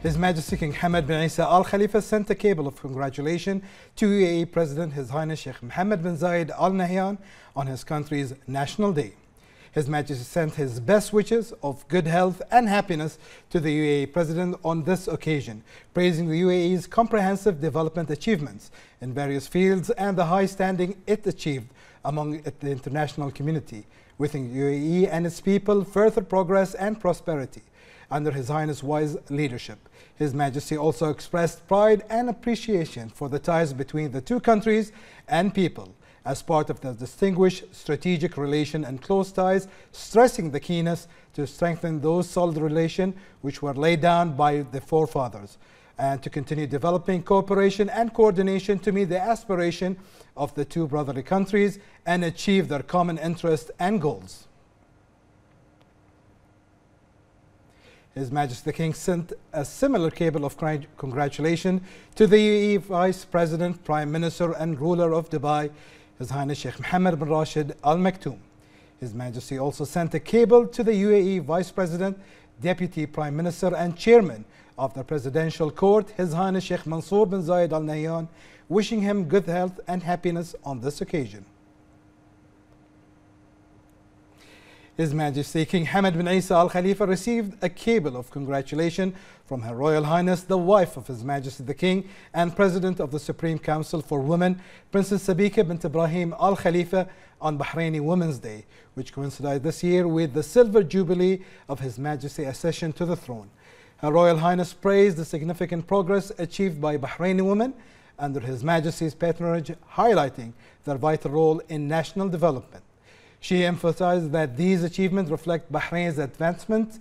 His Majesty King Hamad bin Isa Al Khalifa sent a cable of congratulation to UAE President His Highness Sheikh Mohammed bin Zayed Al Nahyan on his country's National Day. His Majesty sent his best wishes of good health and happiness to the UAE President on this occasion, praising the UAE's comprehensive development achievements in various fields and the high standing it achieved among the international community, wishing UAE and its people further progress and prosperity under His Highness' wise leadership. His Majesty also expressed pride and appreciation for the ties between the two countries and people as part of the distinguished strategic relation and close ties, stressing the keenness to strengthen those solid relations which were laid down by the forefathers, and to continue developing cooperation and coordination to meet the aspiration of the two brotherly countries and achieve their common interests and goals. His Majesty the King sent a similar cable of congratulation to the UAE Vice President, Prime Minister and ruler of Dubai, His Highness Sheikh Mohammed bin Rashid Al Maktoum. His Majesty also sent a cable to the UAE Vice President, Deputy Prime Minister and Chairman of the Presidential Court, His Highness Sheikh Mansour bin Zayed Al Nahyan, wishing him good health and happiness on this occasion. His Majesty King Hamad bin Isa Al Khalifa received a cable of congratulation from Her Royal Highness, the wife of His Majesty the King and President of the Supreme Council for Women, Princess Sabika bint Ibrahim Al Khalifa, on Bahraini Women's Day, which coincided this year with the Silver Jubilee of His Majesty's accession to the throne. Her Royal Highness praised the significant progress achieved by Bahraini women under His Majesty's patronage, highlighting their vital role in national development. She emphasized that these achievements reflect Bahrain's advancement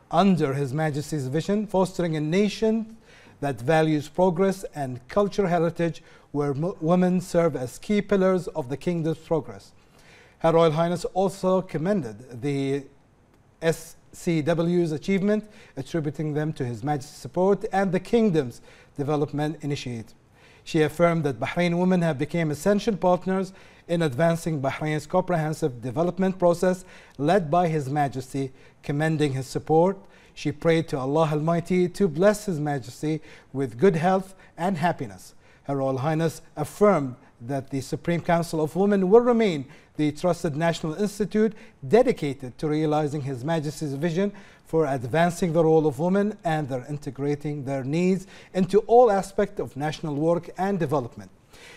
under His Majesty's vision, fostering a nation that values progress and cultural heritage, where women serve as key pillars of the kingdom's progress. Her Royal Highness also commended the SCW's achievement, attributing them to His Majesty's support and the kingdom's development initiative. She affirmed that Bahrain women have become essential partners in advancing Bahrain's comprehensive development process led by His Majesty, commending his support. She prayed to Allah Almighty to bless His Majesty with good health and happiness. Her Royal Highness affirmed that the Supreme Council of Women will remain the trusted national institute dedicated to realizing His Majesty's vision for advancing the role of women and integrating their needs into all aspects of national work and development.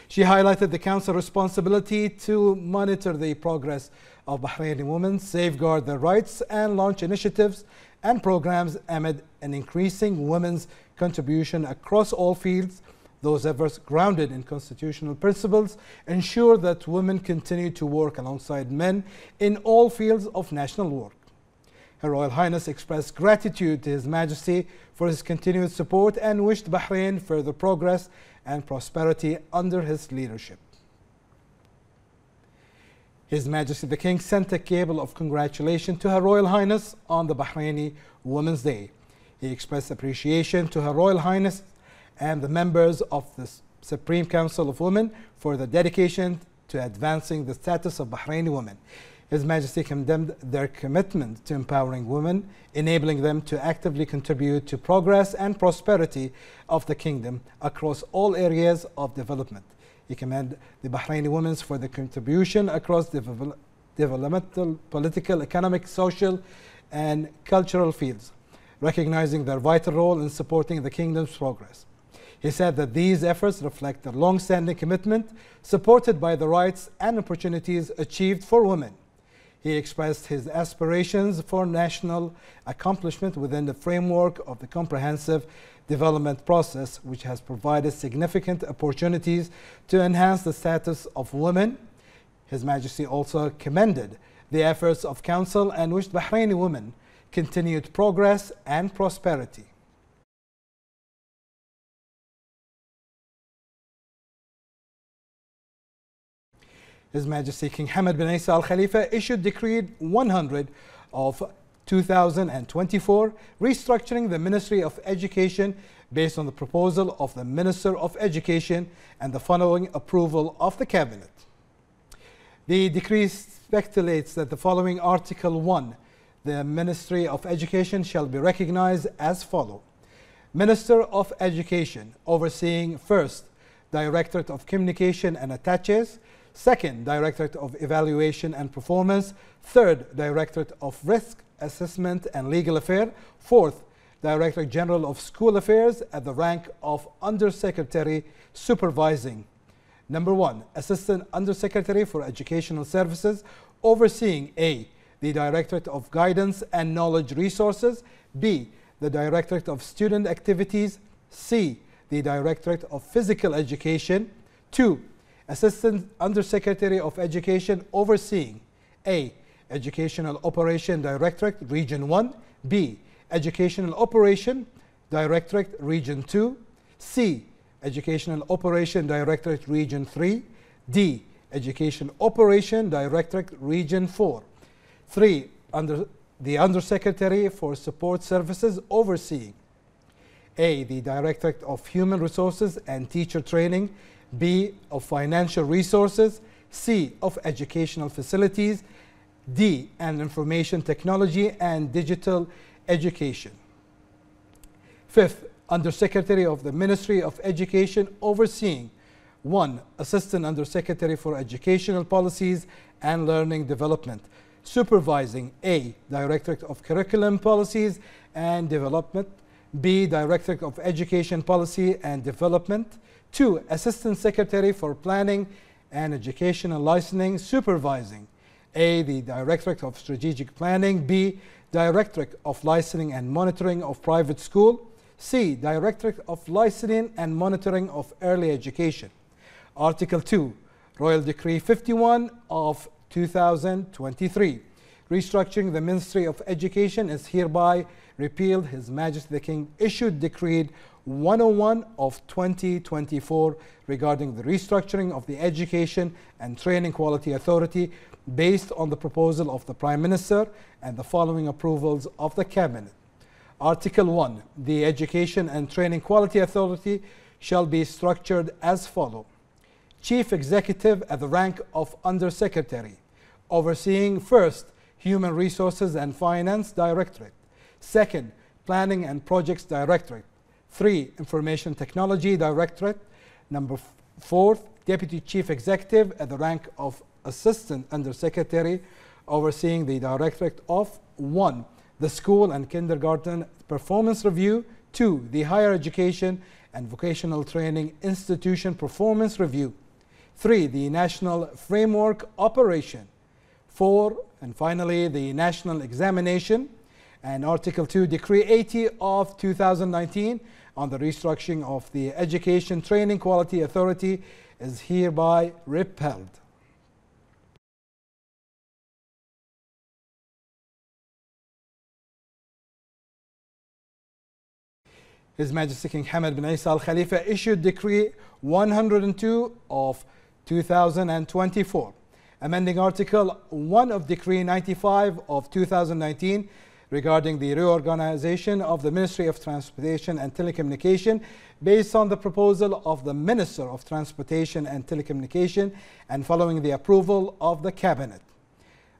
She highlighted the Council's responsibility to monitor the progress of Bahraini women, safeguard their rights, and launch initiatives and programs amid an increasing women's contribution across all fields. Those efforts, grounded in constitutional principles, ensure that women continue to work alongside men in all fields of national work. Her Royal Highness expressed gratitude to His Majesty for his continued support and wished Bahrain further progress and prosperity under his leadership. His Majesty the King sent a cable of congratulation to Her Royal Highness on the Bahraini Women's Day. He expressed appreciation to Her Royal Highness and the members of the Supreme Council of Women for the dedication to advancing the status of Bahraini women. His Majesty condemned their commitment to empowering women, enabling them to actively contribute to progress and prosperity of the kingdom across all areas of development. He commended the Bahraini women for their contribution across developmental, political, economic, social, and cultural fields, recognizing their vital role in supporting the kingdom's progress. He said that these efforts reflect a long-standing commitment supported by the rights and opportunities achieved for women. He expressed his aspirations for national accomplishment within the framework of the comprehensive development process, which has provided significant opportunities to enhance the status of women. His Majesty also commended the efforts of Council and wished Bahraini women continued progress and prosperity. His Majesty King Hamad bin Isa Al Khalifa issued Decree 100 of 2024, restructuring the Ministry of Education based on the proposal of the Minister of Education and the following approval of the Cabinet. The decree stipulates that the following Article 1, the Ministry of Education shall be recognized as follows. Minister of Education, overseeing first, Directorate of Communication and Attaches, second, Directorate of Evaluation and Performance, third, Directorate of Risk Assessment and Legal Affairs, fourth, Director General of School Affairs at the rank of Undersecretary supervising. Number 1, Assistant Undersecretary for Educational Services, overseeing A, the Directorate of Guidance and Knowledge Resources, B, the Directorate of Student Activities, C, the Directorate of Physical Education. 2, Assistant Undersecretary of Education, overseeing A, Educational Operation Directorate, Region 1, B, Educational Operation Directorate, Region 2, C, Educational Operation Directorate, Region 3, D, Education Operation Directorate, Region 4. 3, the Undersecretary for Support Services, overseeing A, the Directorate of Human Resources and Teacher Training, B, of Financial Resources, C, of Educational Facilities, D, and Information Technology and Digital Education. 5th, Undersecretary of the Ministry of Education, overseeing 1, Assistant Undersecretary for Educational Policies and Learning Development, supervising A, Directorate of Curriculum Policies and Development, B, Directorate of Education Policy and Development, 2, Assistant Secretary for Planning and Educational Licensing, supervising A, the Directorate of Strategic Planning, B, Directorate of Licensing and Monitoring of Private School, C, Directorate of Licensing and Monitoring of Early Education. Article 2, Royal Decree 51 of 2023. Restructuring the Ministry of Education is hereby repealed. His Majesty the King issued Decree 101 of 2024 regarding the restructuring of the Education and Training Quality Authority based on the proposal of the Prime Minister and the following approvals of the Cabinet. Article 1. The Education and Training Quality Authority shall be structured as follows. Chief Executive at the rank of Undersecretary, overseeing first, Human Resources and Finance Directorate, second, Planning and Projects Directorate, 3, Information Technology Directorate, number 4, Deputy Chief Executive at the rank of Assistant Undersecretary, overseeing the Directorate of 1, the School and Kindergarten Performance Review, 2, the Higher Education and Vocational Training Institution Performance Review, 3, the National Framework Operation, 4, and finally the National Examination. And Article 2, Decree 80 of 2019 on the restructuring of the Education Training Quality Authority is hereby repealed. His Majesty King Hamad bin Isa Al Khalifa issued Decree 102 of 2024, amending Article 1 of Decree 95 of 2019 regarding the reorganization of the Ministry of Transportation and Telecommunication based on the proposal of the Minister of Transportation and Telecommunication and following the approval of the Cabinet.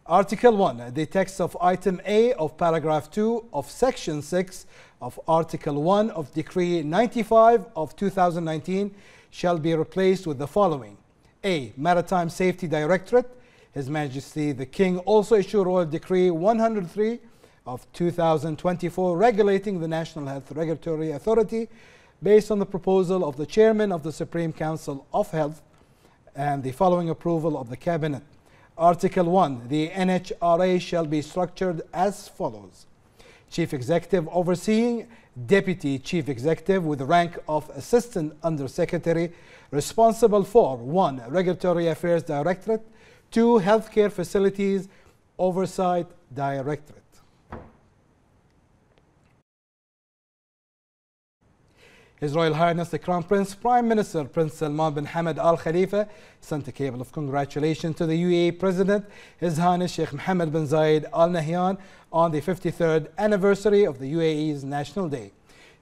Article 1. The text of Item A of Paragraph 2 of Section 6 of Article 1 of Decree 95 of 2019 shall be replaced with the following. A. Maritime Safety Directorate. His Majesty the King also issued Royal Decree 103 of 2024 regulating the National Health Regulatory Authority based on the proposal of the Chairman of the Supreme Council of Health and the following approval of the Cabinet. Article 1. The NHRA shall be structured as follows. Chief Executive overseeing, Deputy Chief Executive with the rank of Assistant Undersecretary responsible for 1. Regulatory Affairs Directorate, 2. Healthcare Facilities Oversight Directorate. His Royal Highness the Crown Prince, Prime Minister Prince Salman bin Hamad Al Khalifa sent a cable of congratulations to the UAE President, His Highness Sheikh Mohammed bin Zayed Al Nahyan on the 53rd anniversary of the UAE's National Day.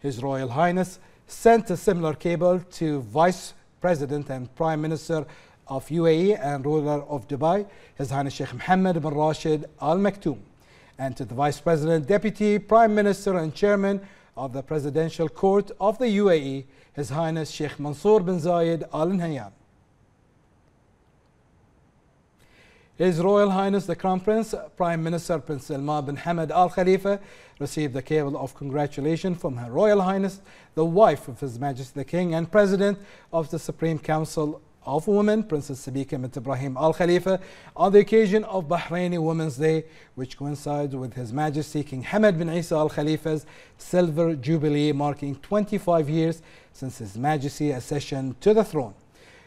His Royal Highness sent a similar cable to Vice President and Prime Minister of UAE and ruler of Dubai, His Highness Sheikh Mohammed bin Rashid Al Maktoum, and to the Vice President, Deputy Prime Minister and Chairman of the Presidential Court of the UAE, His Highness Sheikh Mansour bin Zayed Al Nahyan. His Royal Highness the Crown Prince, Prime Minister Prince Salman bin Hamad Al Khalifa, received a cable of congratulations from Her Royal Highness, the wife of His Majesty the King and President of the Supreme Council of Women, Princess Sabika bint Ibrahim Al Khalifa, on the occasion of Bahraini Women's Day, which coincides with His Majesty King Hamad bin Isa Al Khalifa's Silver Jubilee, marking 25 years since His Majesty's accession to the throne.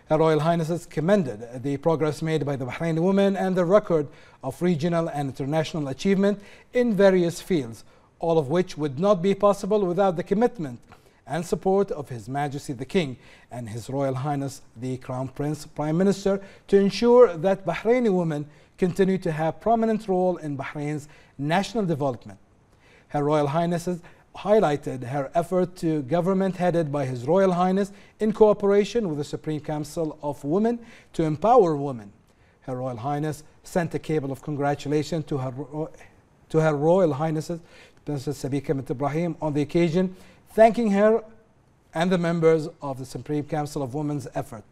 Her Royal Highnesses commended the progress made by the Bahraini women and the record of regional and international achievement in various fields, all of which would not be possible without the commitment and support of His Majesty the King and His Royal Highness the Crown Prince Prime Minister to ensure that Bahraini women continue to have prominent role in Bahrain's national development. Her Royal Highnesses highlighted her effort to government headed by His Royal Highness in cooperation with the Supreme Council of Women to empower women. Her Royal Highness sent a cable of congratulations to Her Royal Highnesses Princess Sabika bint Ibrahim on the occasion, thanking her and the members of the Supreme Council of Women's effort.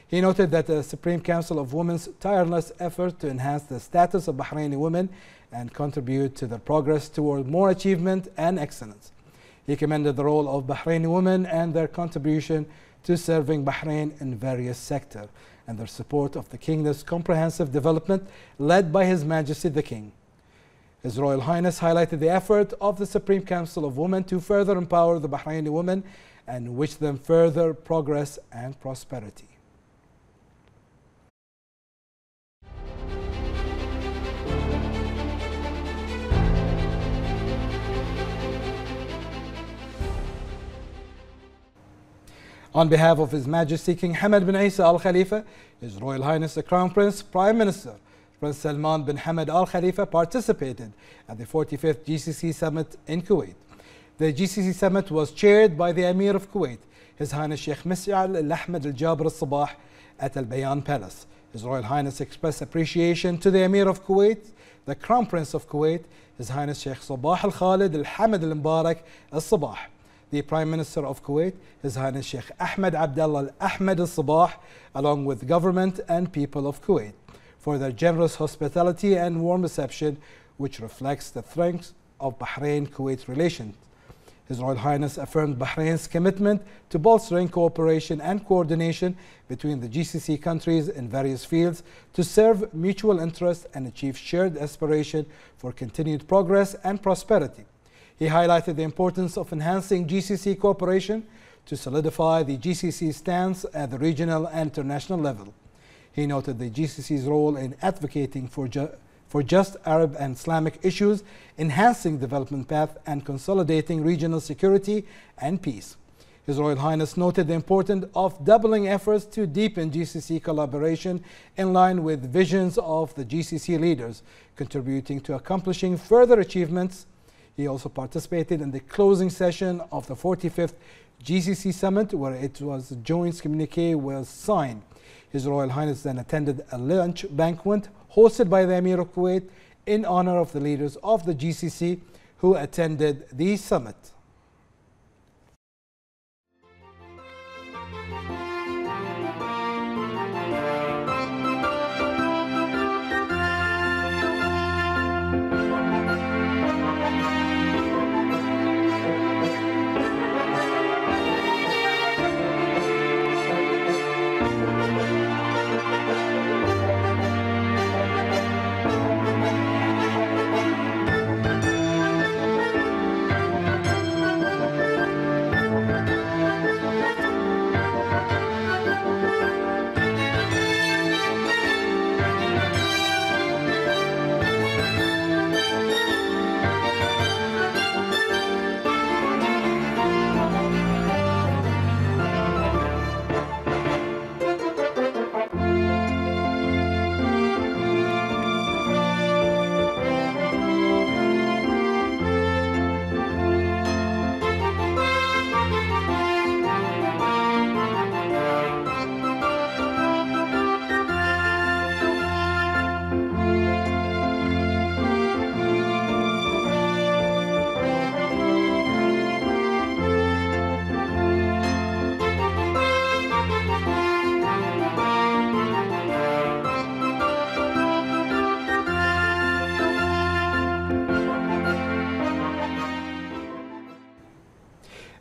He noted that the Supreme Council of Women's tireless effort to enhance the status of Bahraini women and contribute to the progress toward more achievement and excellence. He commended the role of Bahraini women and their contribution to serving Bahrain in various sectors and their support of the kingdom's comprehensive development led by His Majesty the King. His Royal Highness highlighted the effort of the Supreme Council of Women to further empower the Bahraini women and wish them further progress and prosperity. On behalf of His Majesty King Hamad bin Isa Al Khalifa, His Royal Highness the Crown Prince Prime Minister Prince Salman bin Hamad Al Khalifa participated at the 45th GCC Summit in Kuwait. The GCC Summit was chaired by the Emir of Kuwait, His Highness Sheikh Mis'al Al Ahmed Al Jabr Al Sabah at Al Bayan Palace. His Royal Highness expressed appreciation to the Emir of Kuwait, the Crown Prince of Kuwait, His Highness Sheikh Sabah Al Khalid Al Hamad Al Mubarak Al Sabah, the Prime Minister of Kuwait, His Highness Sheikh Ahmed Abdullah Al Ahmed Al Sabah, along with government and people of Kuwait, for their generous hospitality and warm reception, which reflects the strength of Bahrain-Kuwait relations. His Royal Highness affirmed Bahrain's commitment to bolstering cooperation and coordination between the GCC countries in various fields to serve mutual interests and achieve shared aspiration for continued progress and prosperity. He highlighted the importance of enhancing GCC cooperation to solidify the GCC stance at the regional and international level. He noted the GCC's role in advocating for just Arab and Islamic issues, enhancing development path and consolidating regional security and peace. His Royal Highness noted the importance of doubling efforts to deepen GCC collaboration in line with visions of the GCC leaders, contributing to accomplishing further achievements. He also participated in the closing session of the 45th GCC Summit, where a joint communiqué was signed. His Royal Highness then attended a lunch banquet hosted by the Emir of Kuwait in honor of the leaders of the GCC who attended the summit.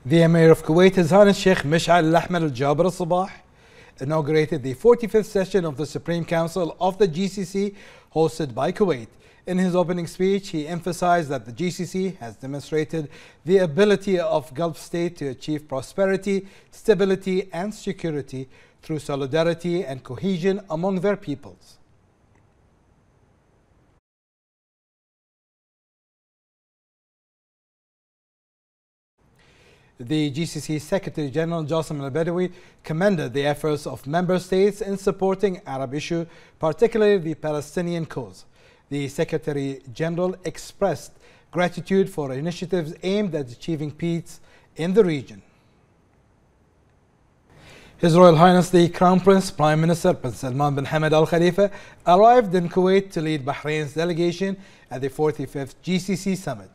The Emir of Kuwait, His Highness Sheikh Mish'al Al-Ahmad Al-Jaber Al-Sabah, inaugurated the 45th session of the Supreme Council of the GCC hosted by Kuwait. In his opening speech, he emphasized that the GCC has demonstrated the ability of Gulf states to achieve prosperity, stability, and security through solidarity and cohesion among their peoples. The GCC Secretary General Jassim Al-Badawi commended the efforts of member states in supporting Arab issue, particularly the Palestinian cause. The Secretary General expressed gratitude for initiatives aimed at achieving peace in the region. His Royal Highness the Crown Prince, Prime Minister Prince Salman bin Hamad Al Khalifa, arrived in Kuwait to lead Bahrain's delegation at the 45th GCC Summit.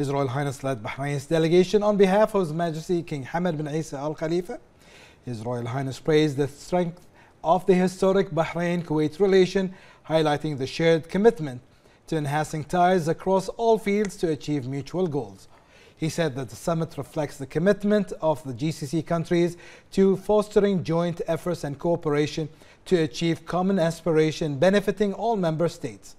His Royal Highness led Bahrain's delegation on behalf of His Majesty King Hamad bin Isa Al Khalifa. His Royal Highness praised the strength of the historic Bahrain-Kuwait relation, highlighting the shared commitment to enhancing ties across all fields to achieve mutual goals. He said that the summit reflects the commitment of the GCC countries to fostering joint efforts and cooperation to achieve common aspiration benefiting all member states.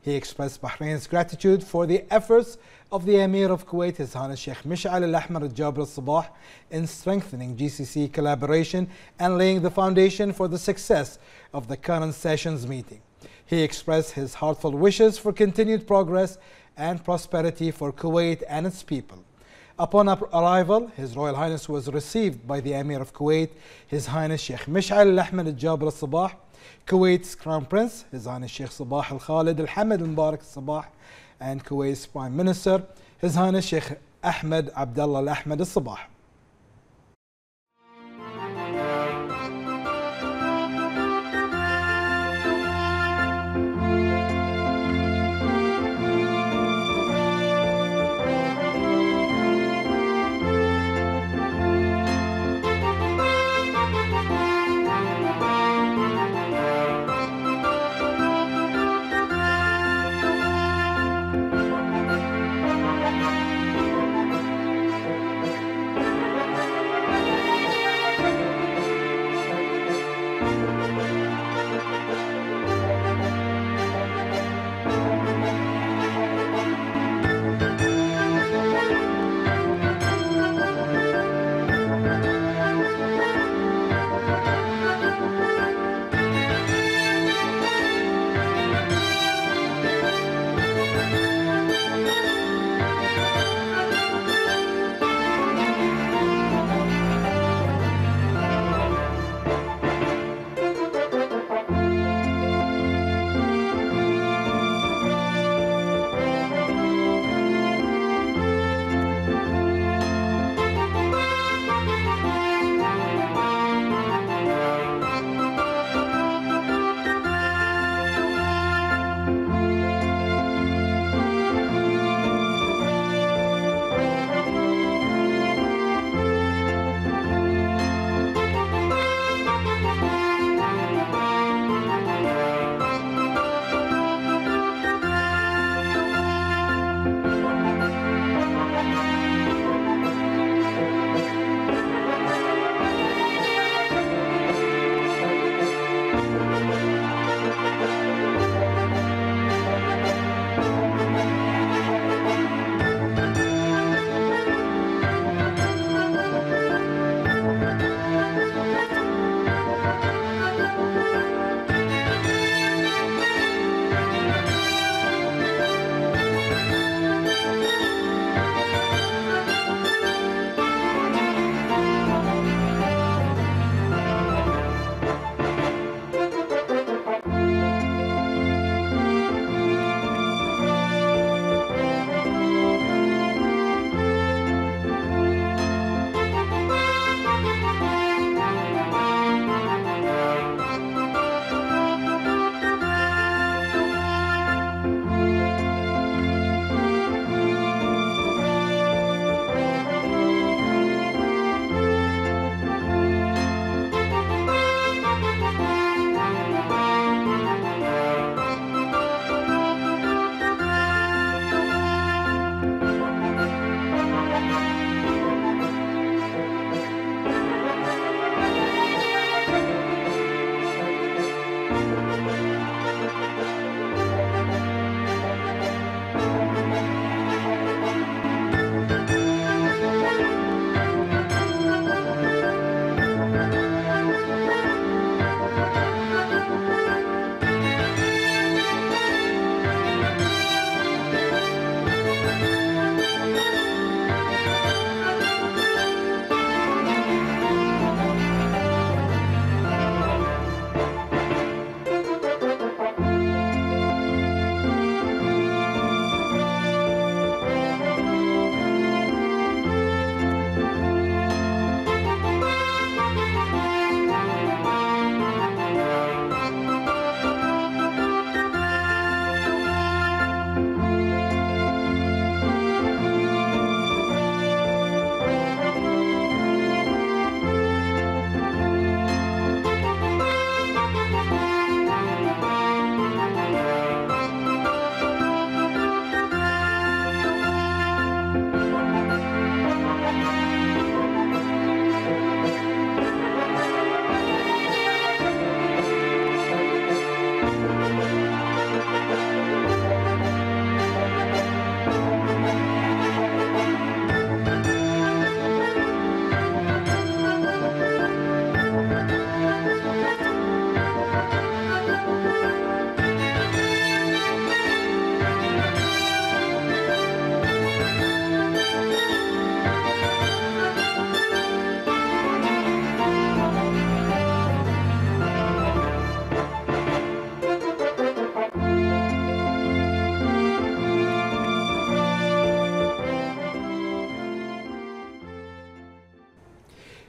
He expressed Bahrain's gratitude for the efforts of the Emir of Kuwait, His Highness Sheikh Mish'al Al-Ahmad Al-Jaber Al-Sabah, in strengthening GCC collaboration and laying the foundation for the success of the current session's meeting. He expressed his heartfelt wishes for continued progress and prosperity for Kuwait and its people. Upon arrival, His Royal Highness was received by the Emir of Kuwait, His Highness Sheikh Mish'al Al-Ahmad Al-Jaber Al-Sabah, Kuwait's Crown Prince, His Highness Sheikh Sabah Al-Khalid Al-Hamad Al-Mubarak Al-Sabah, and Kuwait's Prime Minister, His Highness Sheikh Ahmed Abdullah Al-Ahmad Al-Sabah.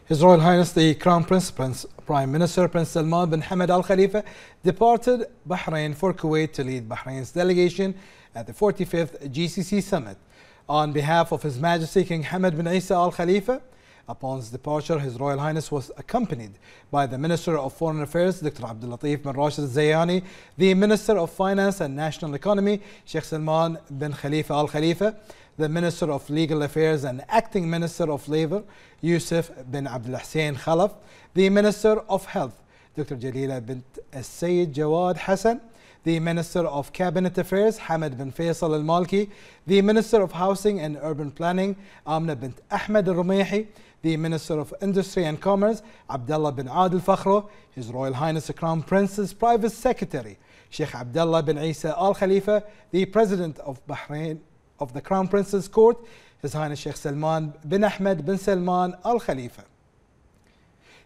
His Royal Highness the Crown Prince, Prime Minister Prince Salman bin Hamad Al Khalifa departed Bahrain for Kuwait to lead Bahrain's delegation at the 45th GCC Summit. On behalf of His Majesty King Hamad bin Isa Al Khalifa, upon his departure, His Royal Highness was accompanied by the Minister of Foreign Affairs, Dr. Abdul Latif bin Rashid Zayani, the Minister of Finance and National Economy, Sheikh Salman bin Khalifa Al Khalifa, the Minister of Legal Affairs and Acting Minister of Labour, Yusuf bin Abdul Hussein Khalaf, the Minister of Health, Dr. Jalila bint Sayyid Jawad Hassan, the Minister of Cabinet Affairs, Hamad bin Faisal Al-Malki, the Minister of Housing and Urban Planning, Amna bint Ahmed Al-Rumayhi, the Minister of Industry and Commerce, Abdullah bin Adil Fakhro, His Royal Highness the Crown Prince's Private Secretary, Sheikh Abdullah bin Isa Al Khalifa, the President of Bahrain of the Crown Prince's Court, His Highness Sheikh Salman bin Ahmed bin Salman Al Khalifa.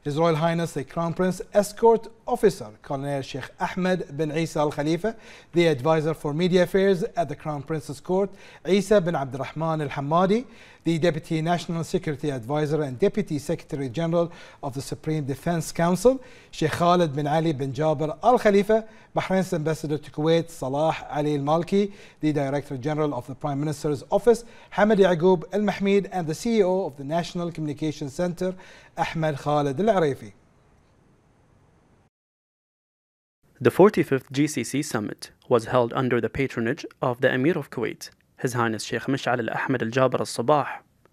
His Royal Highness the Crown Prince Escort Officer Colonel Sheikh Ahmed bin Isa Al Khalifa, the Advisor for Media Affairs at the Crown Prince's Court, Isa bin Abdurrahman Al Hammadi, the Deputy National Security Advisor and Deputy Secretary General of the Supreme Defense Council, Sheikh Khalid bin Ali bin Jabir Al Khalifa, Bahrain's Ambassador to Kuwait, Salah Ali Al Malki, the Director General of the Prime Minister's Office, Hamad Yaqub Al Mahmid, and the CEO of the National Communications Center, Ahmed Khalid Al Arifi. The 45th GCC Summit was held under the patronage of the Emir of Kuwait, His Highness Sheikh Mash'al Al-Ahmed Al-Jaber Al-Sabah,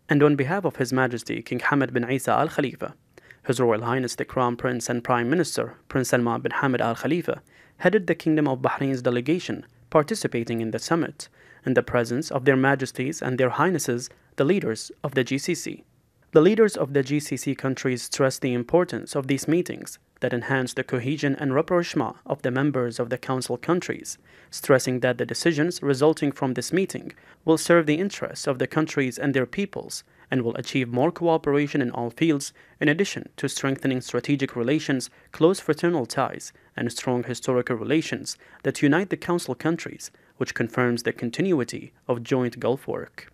and on behalf of His Majesty King Hamad bin Isa Al Khalifa, His Royal Highness the Crown Prince and Prime Minister Prince Salman bin Hamad Al Khalifa headed the Kingdom of Bahrain's delegation participating in the summit in the presence of Their Majesties and Their Highnesses, the leaders of the GCC. The leaders of the GCC countries stressed the importance of these meetings that enhance the cohesion and rapprochement of the members of the Council countries, stressing that the decisions resulting from this meeting will serve the interests of the countries and their peoples and will achieve more cooperation in all fields, in addition to strengthening strategic relations, close fraternal ties, and strong historical relations that unite the Council countries, which confirms the continuity of joint Gulf work.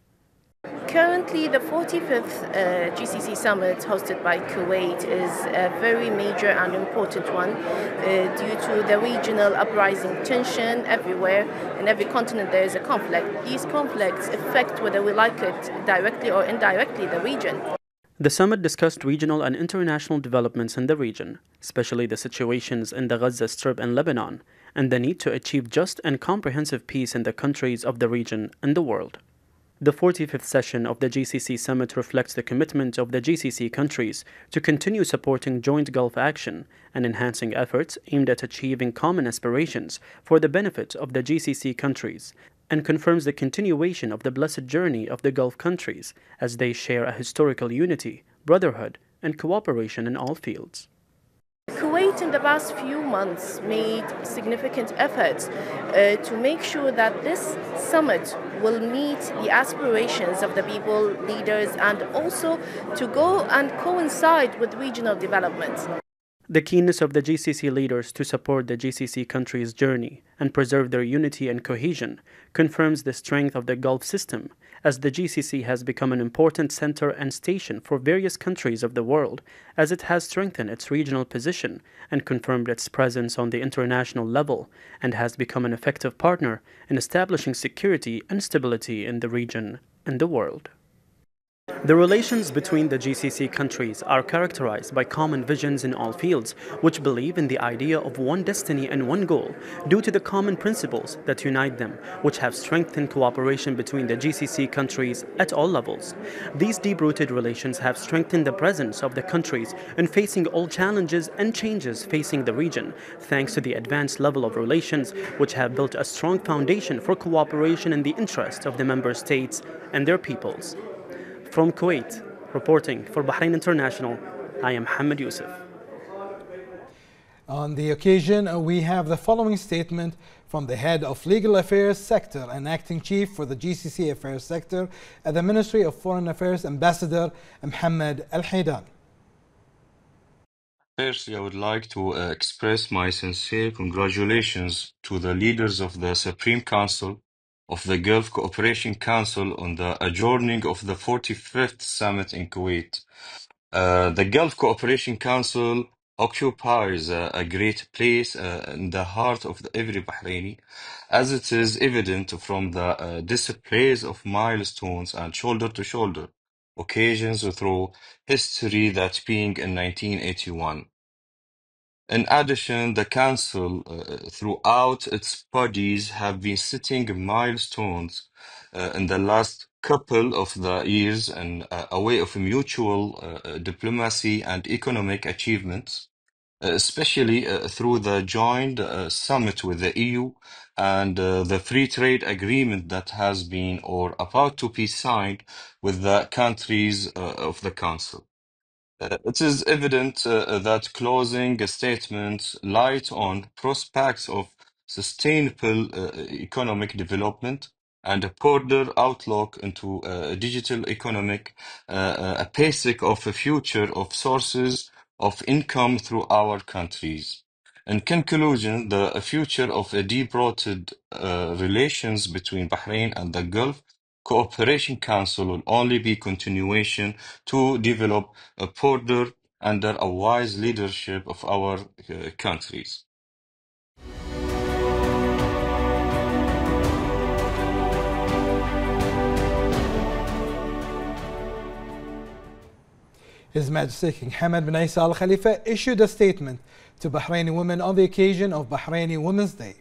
Currently, the 45th GCC Summit hosted by Kuwait is a very major and important one due to the regional uprising tension everywhere. In every continent there is a conflict. These conflicts affect, whether we like it directly or indirectly, the region. The summit discussed regional and international developments in the region, especially the situations in the Gaza Strip and Lebanon, and the need to achieve just and comprehensive peace in the countries of the region and the world. The 45th session of the GCC Summit reflects the commitment of the GCC countries to continue supporting joint Gulf action and enhancing efforts aimed at achieving common aspirations for the benefit of the GCC countries, and confirms the continuation of the blessed journey of the Gulf countries as they share a historical unity, brotherhood, and cooperation in all fields. Kuwait in the past few months made significant efforts to make sure that this summit will meet the aspirations of the people, leaders, and also to go and coincide with regional developments. The keenness of the GCC leaders to support the GCC countries' journey and preserve their unity and cohesion confirms the strength of the Gulf system, as the GCC has become an important center and station for various countries of the world, as it has strengthened its regional position and confirmed its presence on the international level, and has become an effective partner in establishing security and stability in the region and the world. The relations between the GCC countries are characterized by common visions in all fields, which believe in the idea of one destiny and one goal, due to the common principles that unite them, which have strengthened cooperation between the GCC countries at all levels. These deep-rooted relations have strengthened the presence of the countries in facing all challenges and changes facing the region, thanks to the advanced level of relations, which have built a strong foundation for cooperation in the interest of the member states and their peoples. From Kuwait, reporting for Bahrain International, I am Mohammed Yusuf. On the occasion, we have the following statement from the head of Legal Affairs Sector and Acting Chief for the GCC Affairs Sector at the Ministry of Foreign Affairs, Ambassador Mohammed Al-Haydan. Firstly, I would like to express my sincere congratulations to the leaders of the Supreme Council of the Gulf Cooperation Council on the adjourning of the 45th Summit in Kuwait. The Gulf Cooperation Council occupies a great place in the heart of every Bahraini, as it is evident from the displays of milestones and shoulder-to-shoulder occasions through history, that being in 1981. In addition, the Council, throughout its bodies, have been setting milestones in the last couple of the years in a way of mutual diplomacy and economic achievements, especially through the joint summit with the EU and the free trade agreement that has been or about to be signed with the countries of the Council. It is evident that closing statements light on prospects of sustainable economic development and a broader outlook into a digital economic, a basic of a future of sources of income through our countries. In conclusion, the future of a deep-rooted relations between Bahrain and the Gulf Cooperation Council will only be continuation to develop a border under a wise leadership of our countries. His Majesty King Hamad bin Isa Al Khalifa issued a statement to Bahraini women on the occasion of Bahraini Women's Day.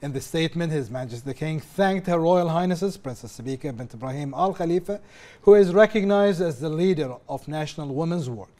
In the statement, His Majesty the King thanked Her Royal Highnesses Princess Sabika bint Ibrahim Al Khalifa, who is recognized as the leader of national women's work.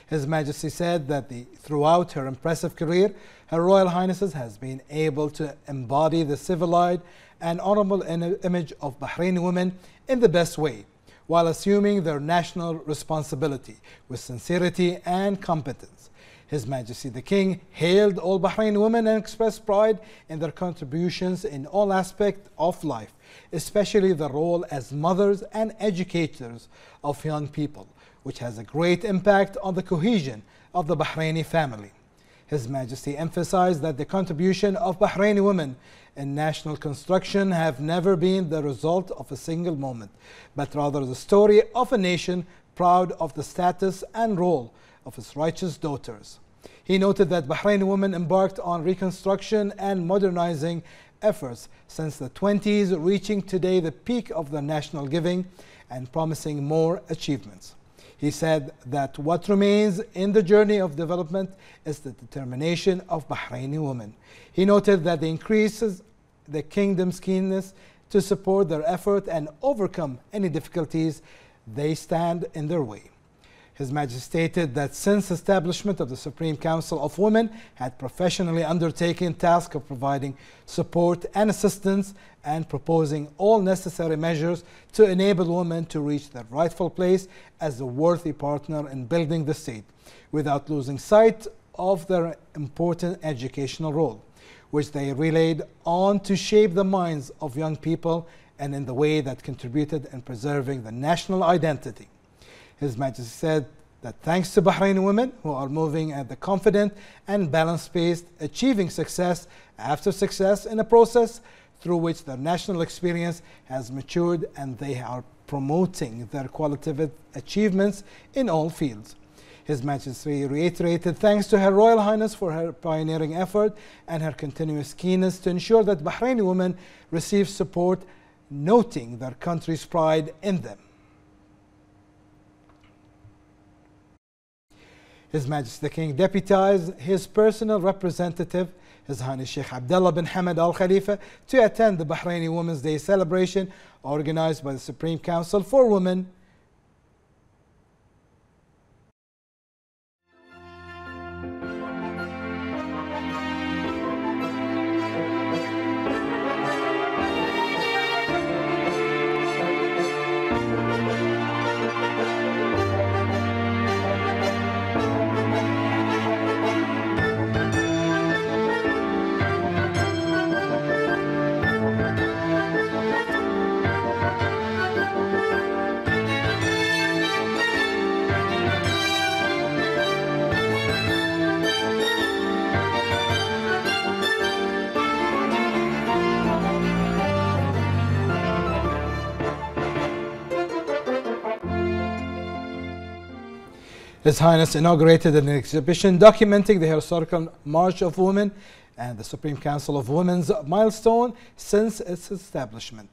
His Majesty said that throughout her impressive career, Her Royal Highnesses has been able to embody the civilized and honorable image of Bahraini women in the best way, while assuming their national responsibility with sincerity and competence. His Majesty the King hailed all Bahraini women and expressed pride in their contributions in all aspects of life, especially their role as mothers and educators of young people, which has a great impact on the cohesion of the Bahraini family. His Majesty emphasized that the contribution of Bahraini women in national construction have never been the result of a single moment, but rather the story of a nation proud of the status and role of its righteous daughters. He noted that Bahraini women embarked on reconstruction and modernizing efforts since the 20s, reaching today the peak of their national giving and promising more achievements. He said that what remains in the journey of development is the determination of Bahraini women. He noted that it increases the kingdom's keenness to support their effort and overcome any difficulties they stand in their way. His Majesty stated that since establishment of the Supreme Council of Women had professionally undertaken task of providing support and assistance and proposing all necessary measures to enable women to reach their rightful place as a worthy partner in building the state, without losing sight of their important educational role, which they relayed on to shape the minds of young people and in the way that contributed in preserving the national identity. His Majesty said that thanks to Bahraini women who are moving at the confident and balanced pace, achieving success after success in a process through which their national experience has matured, and they are promoting their qualitative achievements in all fields. His Majesty reiterated thanks to Her Royal Highness for her pioneering effort and her continuous keenness to ensure that Bahraini women receive support, noting their country's pride in them. His Majesty the King deputized his personal representative, His Highness Sheikh Abdullah bin Hamad Al Khalifa, to attend the Bahraini Women's Day celebration organized by the Supreme Council for Women. His Highness inaugurated an exhibition documenting the historical March of Women and the Supreme Council of Women's milestone since its establishment.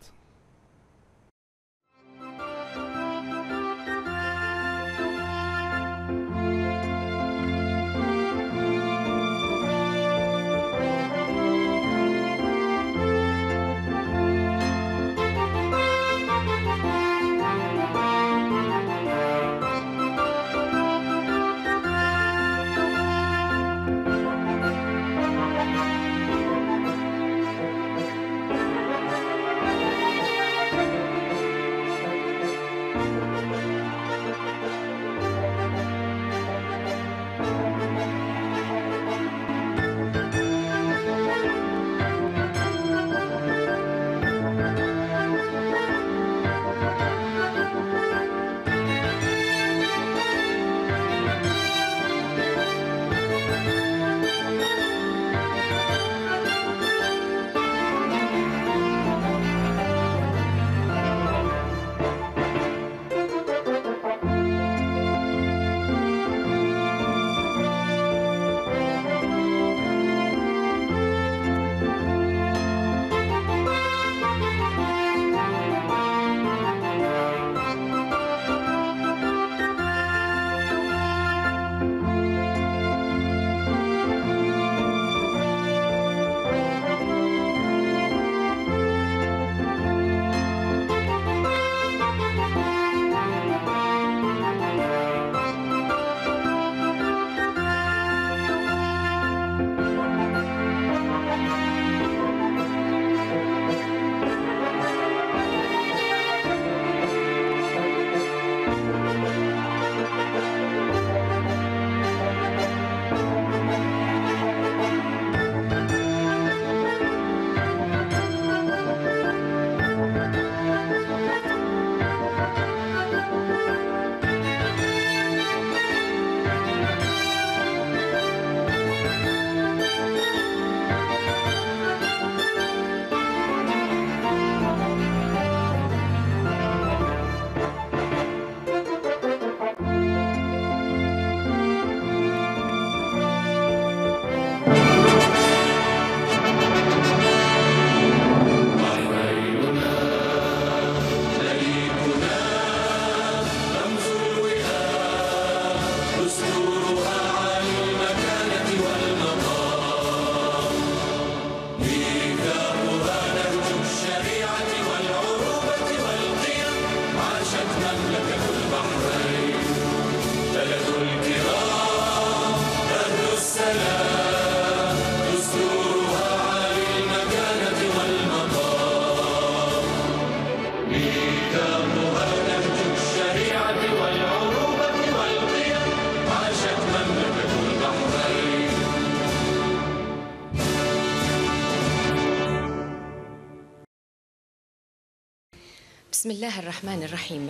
بسم الله الرحمن الرحيم.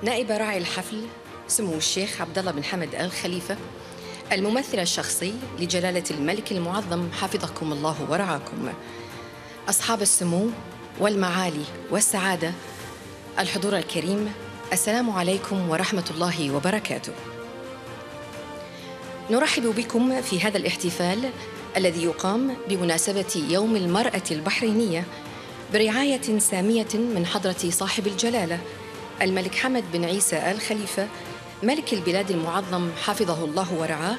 نائب راعي الحفل سمو الشيخ عبد الله بن حمد آل خليفة، الممثل الشخصي لجلالة الملك المعظم حفظكم الله ورعاكم، أصحاب السمو والمعالي والسعادة، الحضور الكريم، السلام عليكم ورحمة الله وبركاته. نرحب بكم في هذا الاحتفال الذي يقام بمناسبة يوم المرأة البحرينية برعاية سامية من حضرة صاحب الجلالة الملك حمد بن عيسى آل خليفة ملك البلاد المعظم حفظه الله ورعاه،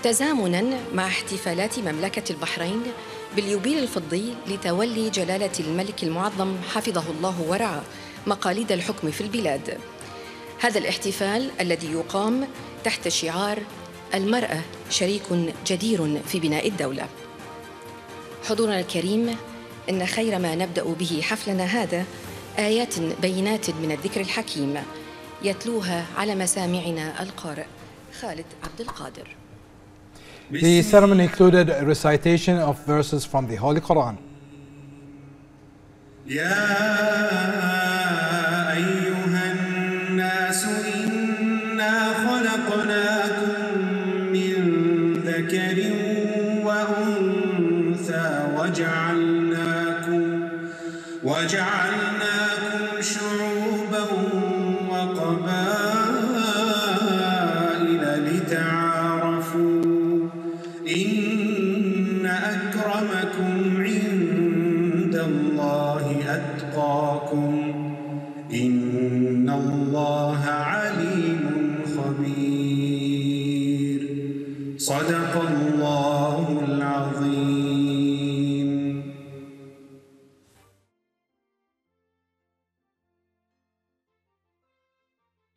تزامناً مع احتفالات مملكة البحرين باليوبيل الفضي لتولي جلالة الملك المعظم حفظه الله ورعاه مقاليد الحكم في البلاد. هذا الاحتفال الذي يقام تحت شعار المرأة شريك جدير في بناء الدولة. حضورنا الكريم، إن خير ما نبدأ به حفلنا هذا آيات بينات من الذكر الحكيم يتلوها على مسامعنا القارئ خالد عبد القادر. The ceremony included a recitation of verses from the Holy Quran. يا أيها الناس إنا خلقناكم من ذكر وأنثى وجعلناكم شعوبا وقبائل وأتقاكم إن الله عليم خبير. صدق الله العظيم.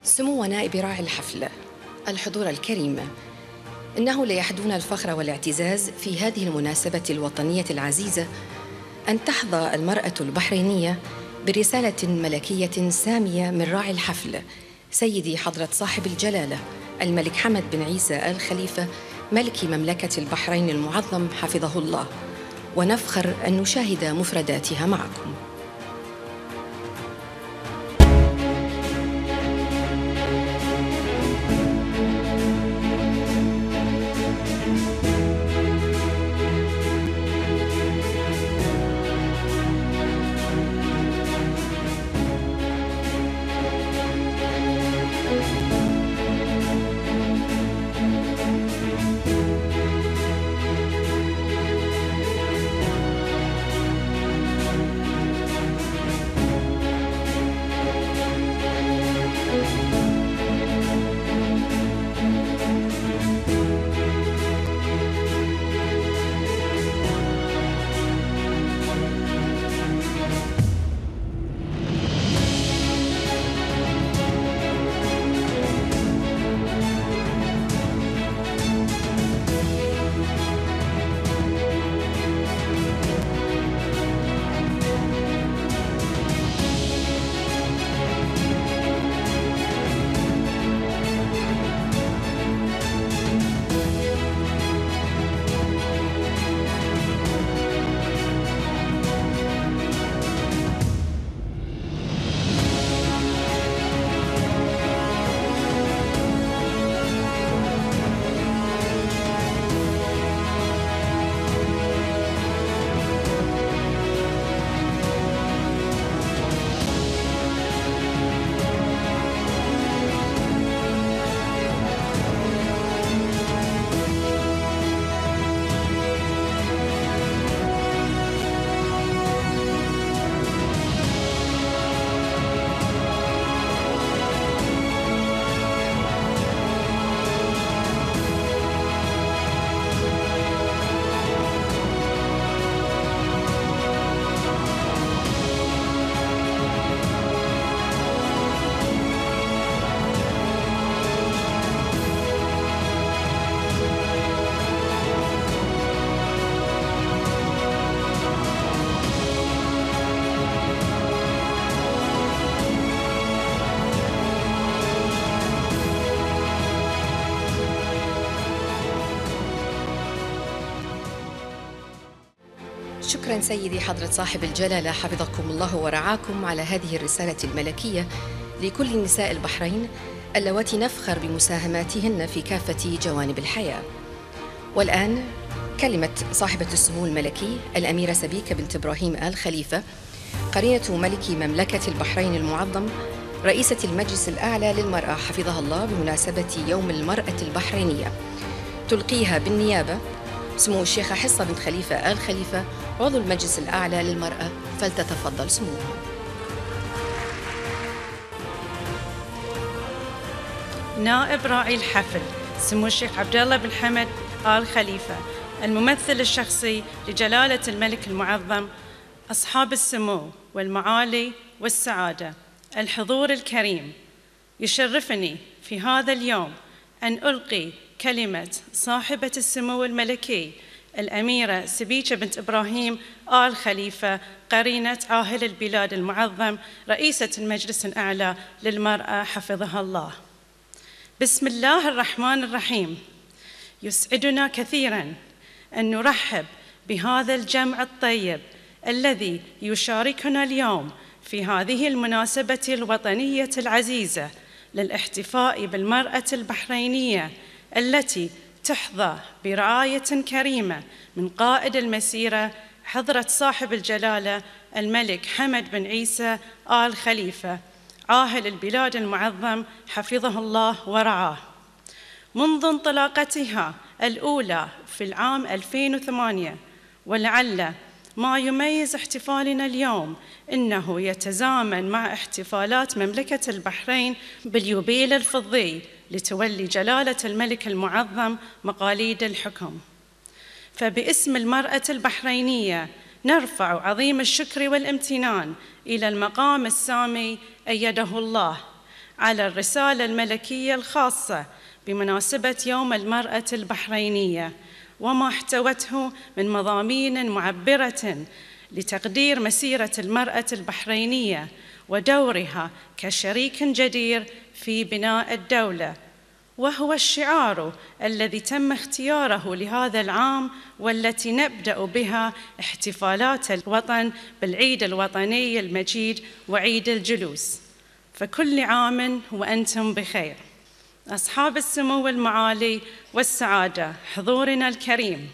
سمو نائب راعي الحفل، الحضور الكريم، إنه ليحدون الفخر والاعتزاز في هذه المناسبة الوطنية العزيزة أن تحظى المرأة البحرينية برسالة ملكية سامية من راعي الحفل سيدي حضرة صاحب الجلالة الملك حمد بن عيسى آل خليفة ملك مملكة البحرين المعظم حفظه الله، ونفخر أن نشاهد مفرداتها معكم. شكرا سيدي حضرة صاحب الجلالة حفظكم الله ورعاكم على هذه الرسالة الملكية لكل نساء البحرين اللواتي نفخر بمساهماتهن في كافة جوانب الحياة. والآن كلمة صاحبة السمو الملكي الأميرة سبيكة بنت إبراهيم آل خليفة قرينة ملك مملكة البحرين المعظم رئيسة المجلس الأعلى للمرأة حفظها الله بمناسبة يوم المرأة البحرينية، تلقيها بالنيابة سمو الشيخة حصة بنت خليفة آل خليفة عضو المجلس الأعلى للمرأة، فلتتفضل سموها. نائب راعي الحفل سمو الشيخ عبد الله بن حمد آل خليفة، الممثل الشخصي لجلالة الملك المعظم، أصحاب السمو والمعالي والسعادة، الحضور الكريم، يشرفني في هذا اليوم أن ألقي كلمة صاحبة السمو الملكي الأميرة سبيكة بنت إبراهيم آل خليفة قرينة عاهل البلاد المعظم رئيسة المجلس الأعلى للمرأة حفظها الله. بسم الله الرحمن الرحيم. يسعدنا كثيراً أن نرحب بهذا الجمع الطيب الذي يشاركنا اليوم في هذه المناسبة الوطنية العزيزة للاحتفاء بالمرأة البحرينية التي تحظى برعاية كريمة من قائد المسيرة حضرة صاحب الجلالة الملك حمد بن عيسى آل خليفة عاهل البلاد المعظم حفظه الله ورعاه. منذ انطلاقتها الأولى في العام 2008 ولعل ما يميز احتفالنا اليوم إنه يتزامن مع احتفالات مملكة البحرين باليوبيل الفضي لتولي جلالة الملك المعظم مقاليد الحكم. فباسم المرأة البحرينية نرفع عظيم الشكر والامتنان إلى المقام السامي أيده الله على الرسالة الملكية الخاصة بمناسبة يوم المرأة البحرينية، وما احتوته من مضامين معبرة لتقدير مسيرة المرأة البحرينية ودورها كشريك جدير في بناء الدولة، وهو الشعار الذي تم اختياره لهذا العام والتي نبدأ بها احتفالات الوطن بالعيد الوطني المجيد وعيد الجلوس. فكل عام وأنتم بخير. أصحاب السمو المعالي والسعادة، حضورنا الكريم،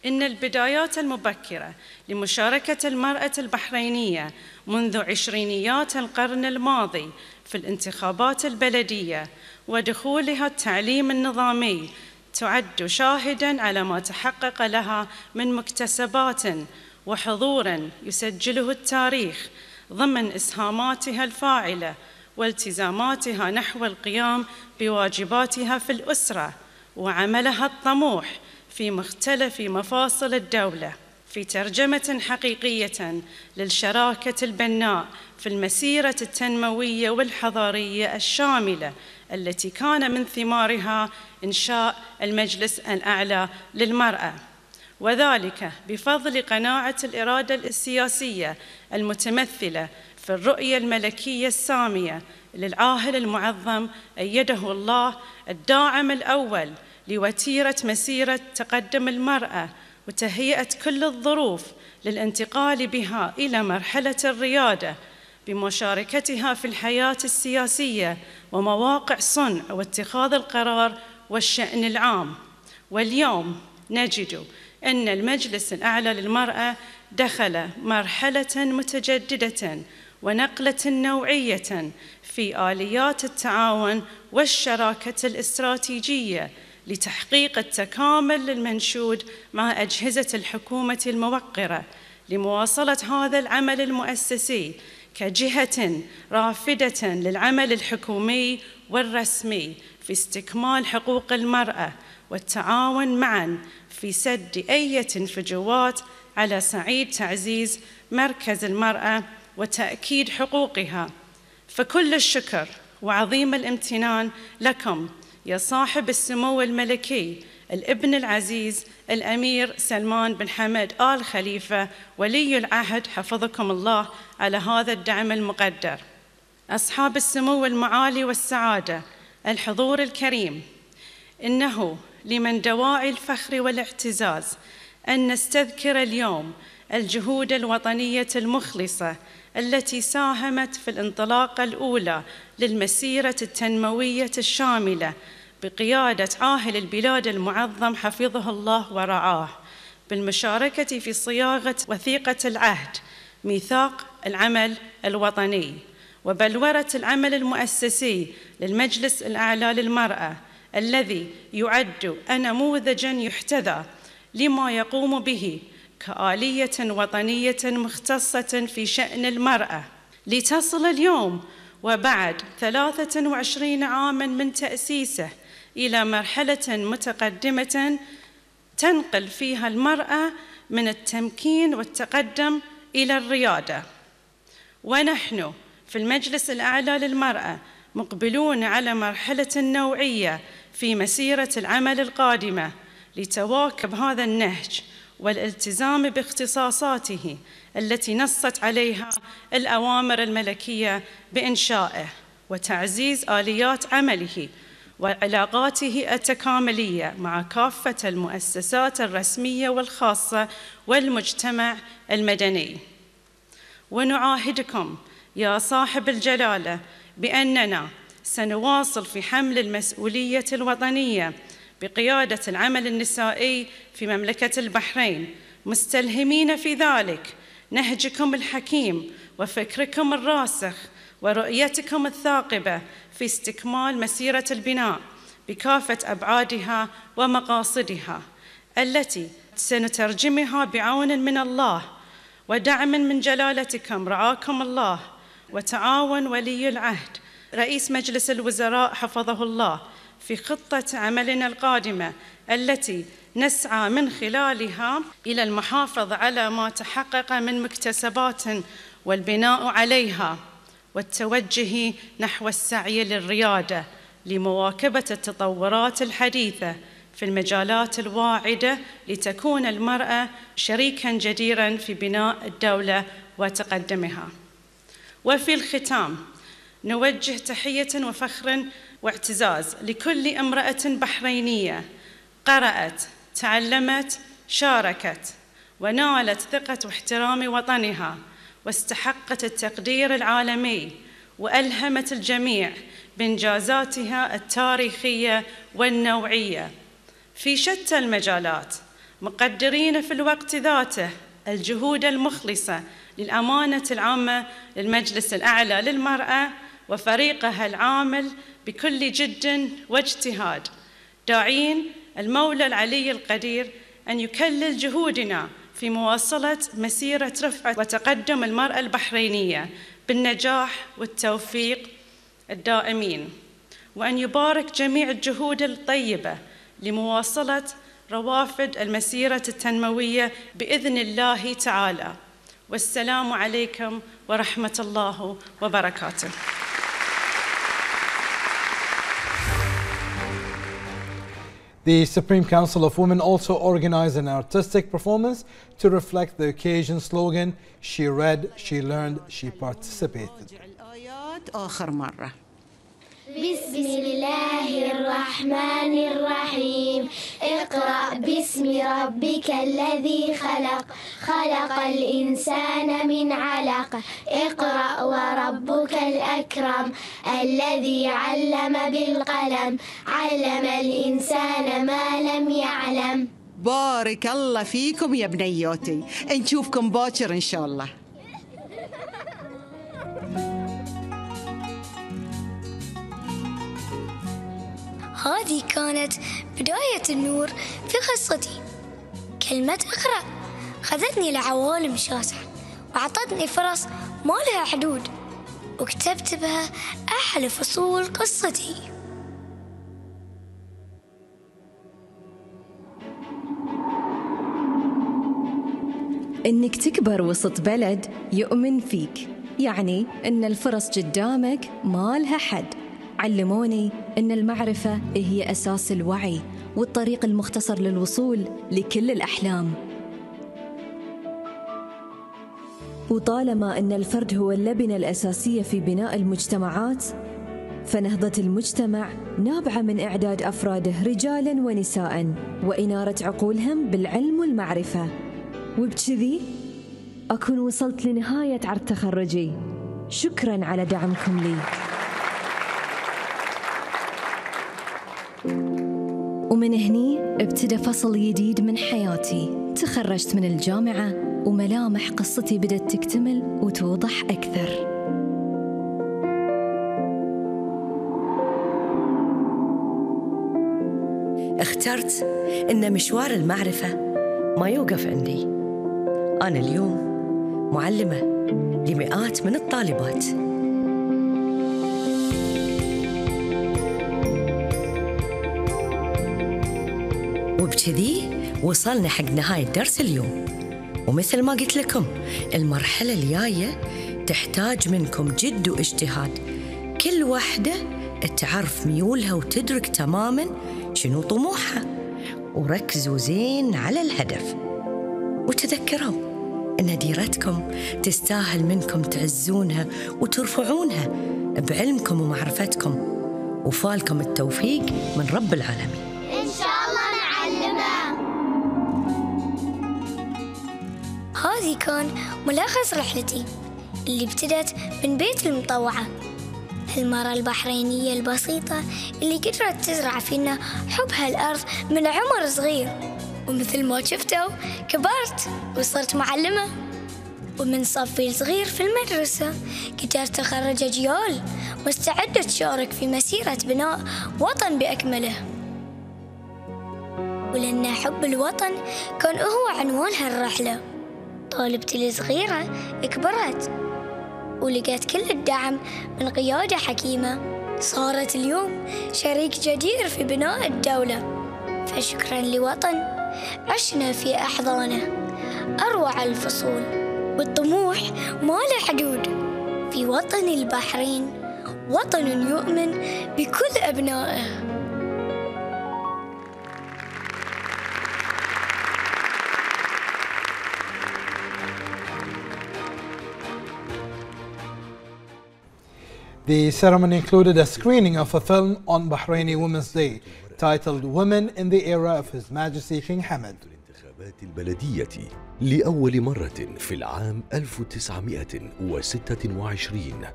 إن البدايات المبكرة لمشاركة المرأة البحرينية منذ عشرينيات القرن الماضي في الانتخابات البلدية ودخولها التعليم النظامي تعد شاهداً على ما تحقق لها من مكتسبات وحضور يسجله التاريخ ضمن إسهاماتها الفاعلة والتزاماتها نحو القيام بواجباتها في الأسرة وعملها الطموح في مختلف مفاصل الدولة، في ترجمة حقيقية للشراكة البناء في المسيرة التنموية والحضارية الشاملة التي كان من ثمارها إنشاء المجلس الأعلى للمرأة، وذلك بفضل قناعة الإرادة السياسية المتمثلة في الرؤية الملكية السامية للعاهل المعظم أيده الله، الداعم الأول لوتيرة مسيرة تقدم المرأة وتهيئة كل الظروف للانتقال بها إلى مرحلة الريادة بمشاركتها في الحياة السياسية ومواقع صنع واتخاذ القرار والشأن العام. واليوم نجد أن المجلس الأعلى للمرأة دخل مرحلة متجددة ونقلة نوعية في آليات التعاون والشراكة الاستراتيجية لتحقيق التكامل المنشود مع أجهزة الحكومة الموقرة لمواصلة هذا العمل المؤسسي كجهة رافدة للعمل الحكومي والرسمي في استكمال حقوق المرأة والتعاون معاً في سد أي فجوات على صعيد تعزيز مركز المرأة وتأكيد حقوقها. فكل الشكر وعظيم الامتنان لكم يا صاحب السمو الملكي الابن العزيز الأمير سلمان بن حمد آل خليفة ولي العهد حفظكم الله على هذا الدعم المقدر. أصحاب السمو المعالي والسعادة، الحضور الكريم، إنه لمن دواعي الفخر والاعتزاز أن نستذكر اليوم الجهود الوطنية المخلصة التي ساهمت في الانطلاقة الأولى للمسيرة التنموية الشاملة بقيادة عاهل البلاد المعظم حفظه الله ورعاه، بالمشاركة في صياغة وثيقة العهد ميثاق العمل الوطني وبلورة العمل المؤسسي للمجلس الأعلى للمرأة الذي يعد نموذجاً يحتذى لما يقوم به كآلية وطنية مختصة في شأن المرأة، لتصل اليوم وبعد 23 عاماً من تأسيسه إلى مرحلة متقدمة تنقل فيها المرأة من التمكين والتقدم إلى الريادة. ونحن في المجلس الأعلى للمرأة مقبلون على مرحلة نوعية في مسيرة العمل القادمة لتواكب هذا النهج والالتزام باختصاصاته التي نصت عليها الأوامر الملكية بإنشائه وتعزيز آليات عمله وعلاقاته التكاملية مع كافة المؤسسات الرسمية والخاصة والمجتمع المدني. ونعاهدكم يا صاحب الجلالة بأننا سنواصل في حمل المسؤولية الوطنية بقيادة العمل النسائي في مملكة البحرين، مستلهمين في ذلك نهجكم الحكيم وفكركم الراسخ ورؤيتكم الثاقبة في استكمال مسيرة البناء بكافة أبعادها ومقاصدها التي سنترجمها بعون من الله ودعم من جلالتكم رعاكم الله، وتعاون ولي العهد رئيس مجلس الوزراء حفظه الله في خطة عملنا القادمة التي نسعى من خلالها إلى المحافظة على ما تحقق من مكتسبات والبناء عليها، والتوجه نحو السعي للريادة لمواكبة التطورات الحديثة في المجالات الواعدة لتكون المرأة شريكاً جديراً في بناء الدولة وتقدمها. وفي الختام نوجه تحية وفخر واعتزاز لكل امرأة بحرينية قرأت، تعلمت، شاركت، ونالت ثقة واحترام وطنها، واستحقت التقدير العالمي، وألهمت الجميع بإنجازاتها التاريخية والنوعية في شتى المجالات، مقدرين في الوقت ذاته الجهود المخلصة للأمانة العامة للمجلس الأعلى للمرأة وفريقها العامل بكل جد واجتهاد، داعين المولى العلي القدير أن يكلل جهودنا في مواصلة مسيرة رفعة وتقدم المرأة البحرينية بالنجاح والتوفيق الدائمين، وأن يبارك جميع الجهود الطيبة لمواصلة روافد المسيرة التنموية بإذن الله تعالى. والسلام عليكم ورحمة الله وبركاته. The Supreme Council of Women also organized an artistic performance to reflect the occasion slogan, "She read, she learned, she participated." آخر مرة. بسم الله الرحمن الرحيم. اقرأ باسم ربك الذي خلق، خلق الإنسان من علق. اقرأ وربك الأكرم الذي علم بالقلم، علم الإنسان ما لم يعلم. بارك الله فيكم يا بنياتي، نشوفكم باكر إن شاء الله. هذه كانت بداية النور في قصتي. كلمة اقرأ خذتني لعوالم شاسعة وأعطتني فرص ما لها حدود، وكتبت بها أحلى فصول قصتي. إنك تكبر وسط بلد يؤمن فيك، يعني إن الفرص قدامك ما لها حد. علموني إن المعرفة هي أساس الوعي والطريق المختصر للوصول لكل الأحلام. وطالما أن الفرد هو اللبنة الأساسية في بناء المجتمعات، فنهضة المجتمع نابعة من إعداد أفراده رجالاً ونساءً وإنارة عقولهم بالعلم والمعرفة. وبكذي أكون وصلت لنهاية عرض تخرجي. شكراً على دعمكم لي. ومن هني ابتدى فصل جديد من حياتي. تخرجت من الجامعة وملامح قصتي بدأت تكتمل وتوضح أكثر. اخترت إن مشوار المعرفة ما يوقف عندي. أنا اليوم معلمة لمئات من الطالبات. وبكذي وصلنا حق نهاية درس اليوم. ومثل ما قلت لكم، المرحلة الجاية تحتاج منكم جد واجتهاد، كل واحدة تعرف ميولها وتدرك تماماً شنو طموحها، وركزوا زين على الهدف. وتذكروا إن ديرتكم تستاهل منكم تعزونها وترفعونها بعلمكم ومعرفتكم، وفالكم التوفيق من رب العالمين. إن شاء الله نعلمها. هذه كان ملخص رحلتي اللي ابتدت من بيت المطوعة، المرأة البحرينية البسيطة اللي قدرت تزرع فينا حب هالأرض من عمر صغير. ومثل ما شفتوا كبرت وصرت معلمة، ومن صفي الصغير في المدرسة قدرت أخرج أجيال مستعدة تشارك في مسيرة بناء وطن بأكمله. ولأن حب الوطن كان هو عنوان هالرحلة، طالبتي الصغيرة كبرت ولقيت كل الدعم من قيادة حكيمة، صارت اليوم شريك جدير في بناء الدولة. فشكرا لوطن عشنا في أحضانه أروع الفصول، والطموح ما له حدود في وطن البحرين، وطن يؤمن بكل أبنائه. The ceremony included a screening of a film on Bahraini Women's Day titled Women in the Era of His Majesty King Hamad. الانتخابات البلدية لأول مرة في العام 1926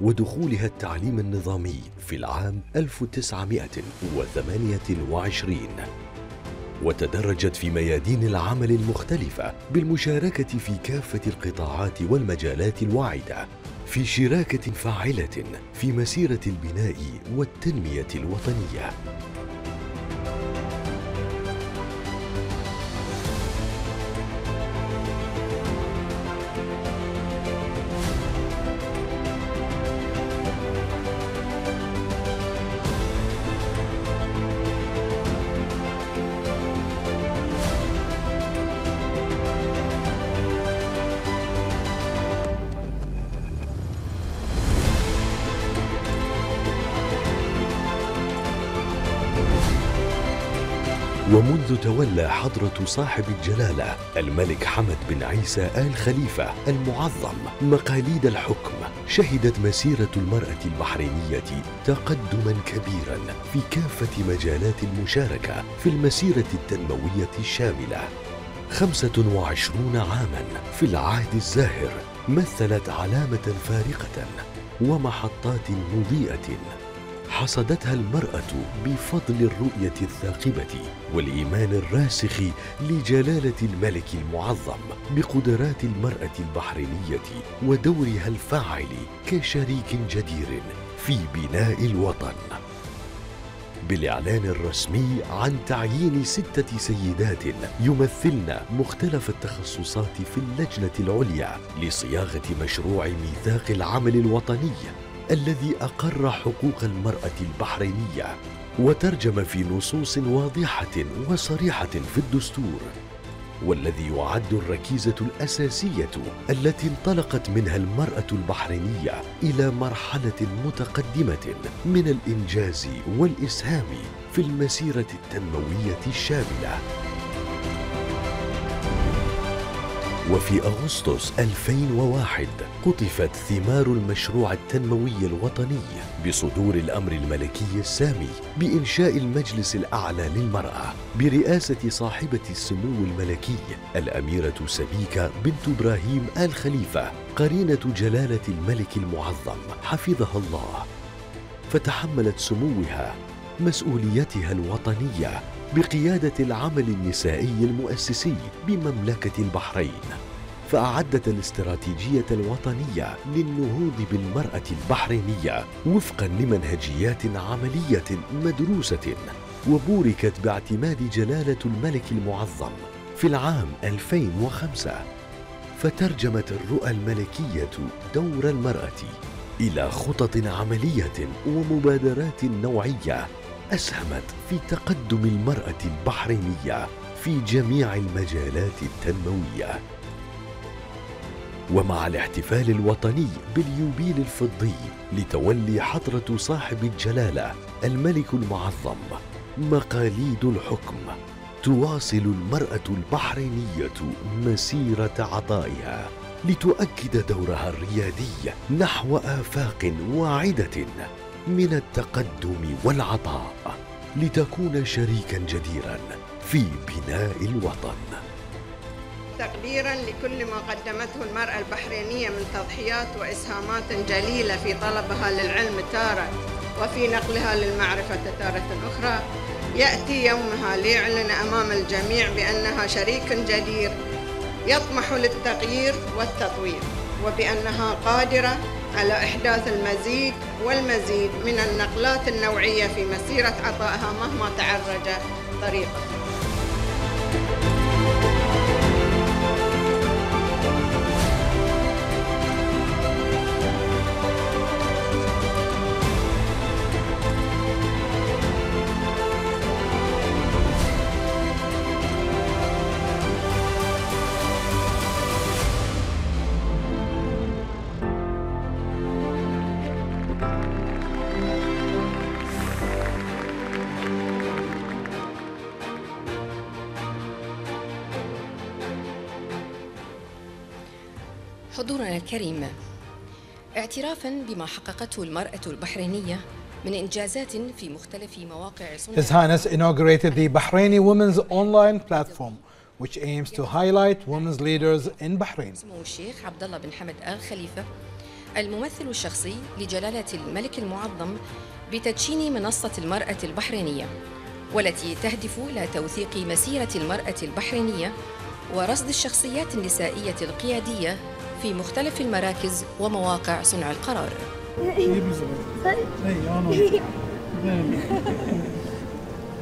ودخولها التعليم النظامي في العام 1928 وتدرجت في ميادين العمل المختلفة بالمشاركة في كافة القطاعات والمجالات الواعدة في شراكة فاعلة في مسيرة البناء والتنمية الوطنية. ومنذ تولى حضرة صاحب الجلالة الملك حمد بن عيسى آل خليفة المعظم مقاليد الحكم، شهدت مسيرة المرأة البحرينية تقدما كبيرا في كافة مجالات المشاركة في المسيرة التنموية الشاملة. 25 عاما في العهد الزاهر مثلت علامة فارقة ومحطات مضيئة حصدتها المرأة بفضل الرؤية الثاقبة والإيمان الراسخ لجلالة الملك المعظم بقدرات المرأة البحرينية ودورها الفاعل كشريك جدير في بناء الوطن. بالإعلان الرسمي عن تعيين 6 سيدات يمثلن مختلف التخصصات في اللجنة العليا لصياغة مشروع ميثاق العمل الوطني الذي أقر حقوق المرأة البحرينية وترجم في نصوص واضحة وصريحة في الدستور، والذي يعد الركيزة الأساسية التي انطلقت منها المرأة البحرينية إلى مرحلة متقدمة من الإنجاز والإسهام في المسيرة التنموية الشاملة. وفي أغسطس 2001 قطفت ثمار المشروع التنموي الوطني بصدور الأمر الملكي السامي بإنشاء المجلس الأعلى للمرأة برئاسة صاحبة السمو الملكي الأميرة سبيكة بنت إبراهيم آل خليفة قرينة جلالة الملك المعظم حفظها الله، فتحملت سموها مسؤوليتها الوطنية بقيادة العمل النسائي المؤسسي بمملكة البحرين، فأعدت الاستراتيجية الوطنية للنهوض بالمرأة البحرينية وفقا لمنهجيات عملية مدروسة، وبوركت باعتماد جلالة الملك المعظم في العام 2005، فترجمت الرؤى الملكية دور المرأة إلى خطط عملية ومبادرات نوعية أسهمت في تقدم المرأة البحرينية في جميع المجالات التنموية. ومع الاحتفال الوطني باليوبيل الفضي لتولي حضرة صاحب الجلالة الملك المعظم مقاليد الحكم، تواصل المرأة البحرينية مسيرة عطائها لتؤكد دورها الريادي نحو آفاق واعدة من التقدم والعطاء، لتكون شريكا جديرا في بناء الوطن. تقديرا لكل ما قدمته المرأة البحرينية من تضحيات وإسهامات جليلة في طلبها للعلم تارة وفي نقلها للمعرفة تارة أخرى، يأتي يومها ليعلن أمام الجميع بأنها شريك جدير يطمح للتغيير والتطوير، وبأنها قادرة على إحداث المزيد والمزيد من النقلات النوعية في مسيرة عطائها مهما تعرج طريقها. حضورنا الكريم، اعترافاً بما حققته المرأة البحرينية من إنجازات في مختلف مواقع صنع. His Highness inaugurated the Bahraini Women's Online Platform, which aims to highlight women's leaders in Bahrain. سمو الشيخ عبد الله بن حمد آل خليفة الممثل الشخصي لجلالة الملك المعظم بتدشين منصة المرأة البحرينية، والتي تهدف إلى توثيق مسيرة المرأة البحرينية ورصد الشخصيات النسائية القيادية في مختلف المراكز ومواقع صنع القرار.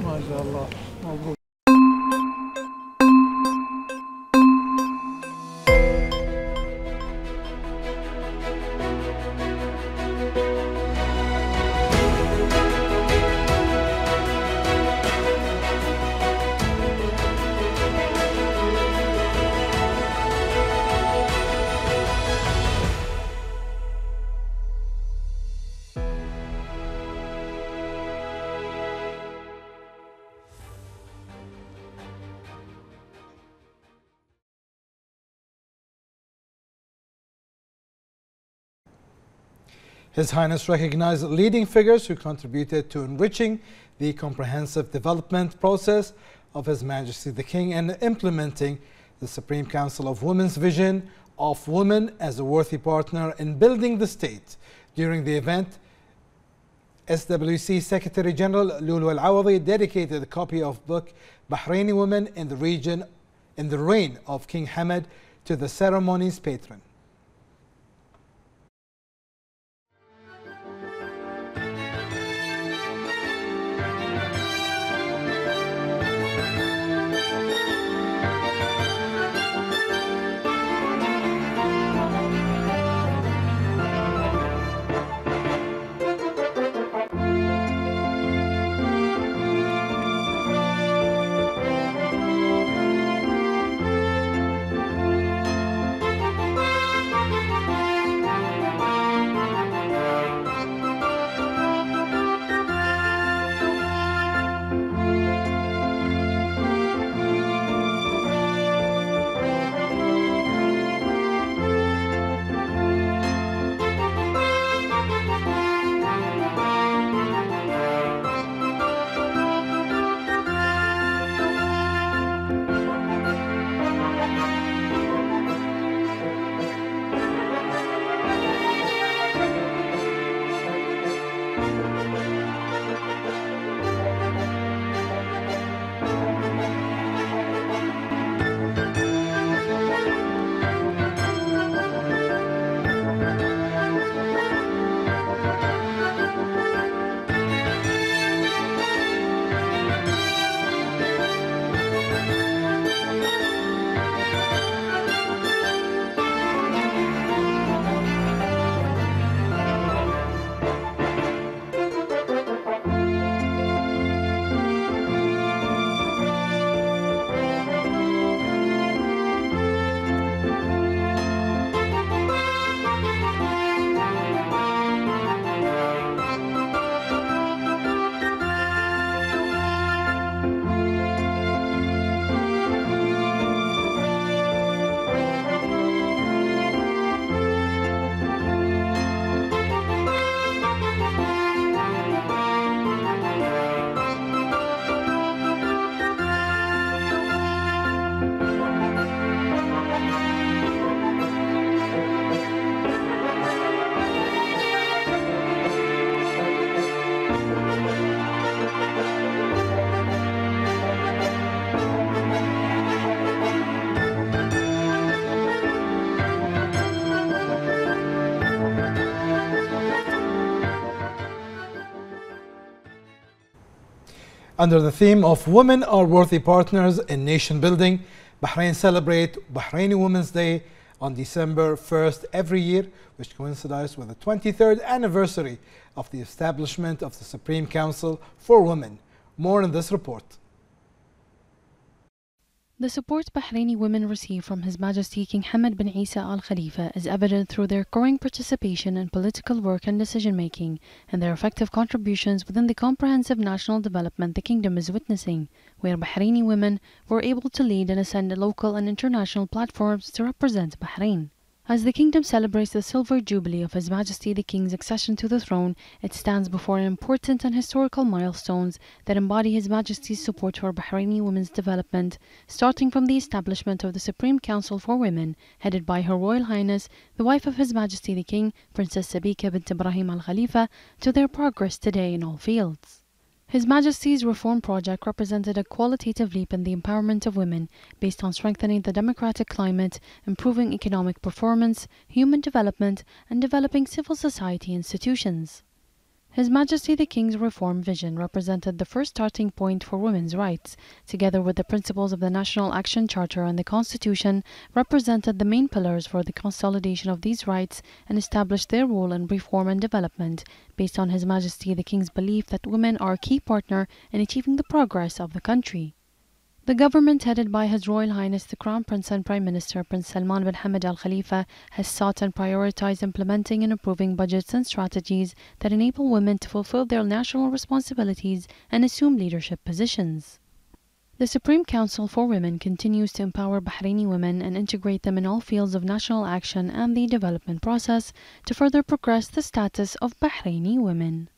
ما شاء الله، مبروك. His Highness recognized leading figures who contributed to enriching the comprehensive development process of His Majesty the King and implementing the Supreme Council of Women's vision of women as a worthy partner in building the state. During the event, SWC Secretary General Lulu Al-Awadi dedicated a copy of book Bahraini Women in the Reign of King Hamad to the ceremony's patron. Under the theme of Women are Worthy Partners in Nation Building, Bahrain celebrate Bahraini Women's Day on December 1st every year, which coincides with the 23rd anniversary of the establishment of the Supreme Council for Women. More in this report. The support Bahraini women receive from His Majesty King Hamad bin Isa Al Khalifa is evident through their growing participation in political work and decision-making, and their effective contributions within the comprehensive national development the kingdom is witnessing, where Bahraini women were able to lead and ascend local and international platforms to represent Bahrain. As the kingdom celebrates the silver jubilee of His Majesty the King's accession to the throne, it stands before important and historical milestones that embody His Majesty's support for Bahraini women's development, starting from the establishment of the Supreme Council for Women, headed by Her Royal Highness, the wife of His Majesty the King, Princess Sabika bint Ibrahim Al Khalifa, to their progress today in all fields. His Majesty's reform project represented a qualitative leap in the empowerment of women based on strengthening the democratic climate, improving economic performance, human development, and developing civil society institutions. His Majesty the King's reform vision represented the first starting point for women's rights, together with the principles of the National Action Charter and the Constitution, represented the main pillars for the consolidation of these rights and established their role in reform and development, based on His Majesty the King's belief that women are a key partner in achieving the progress of the country. The government, headed by His Royal Highness the Crown Prince and Prime Minister Prince Salman bin Hamad Al Khalifa, has sought and prioritized implementing and improving budgets and strategies that enable women to fulfill their national responsibilities and assume leadership positions. The Supreme Council for Women continues to empower Bahraini women and integrate them in all fields of national action and the development process to further progress the status of Bahraini women.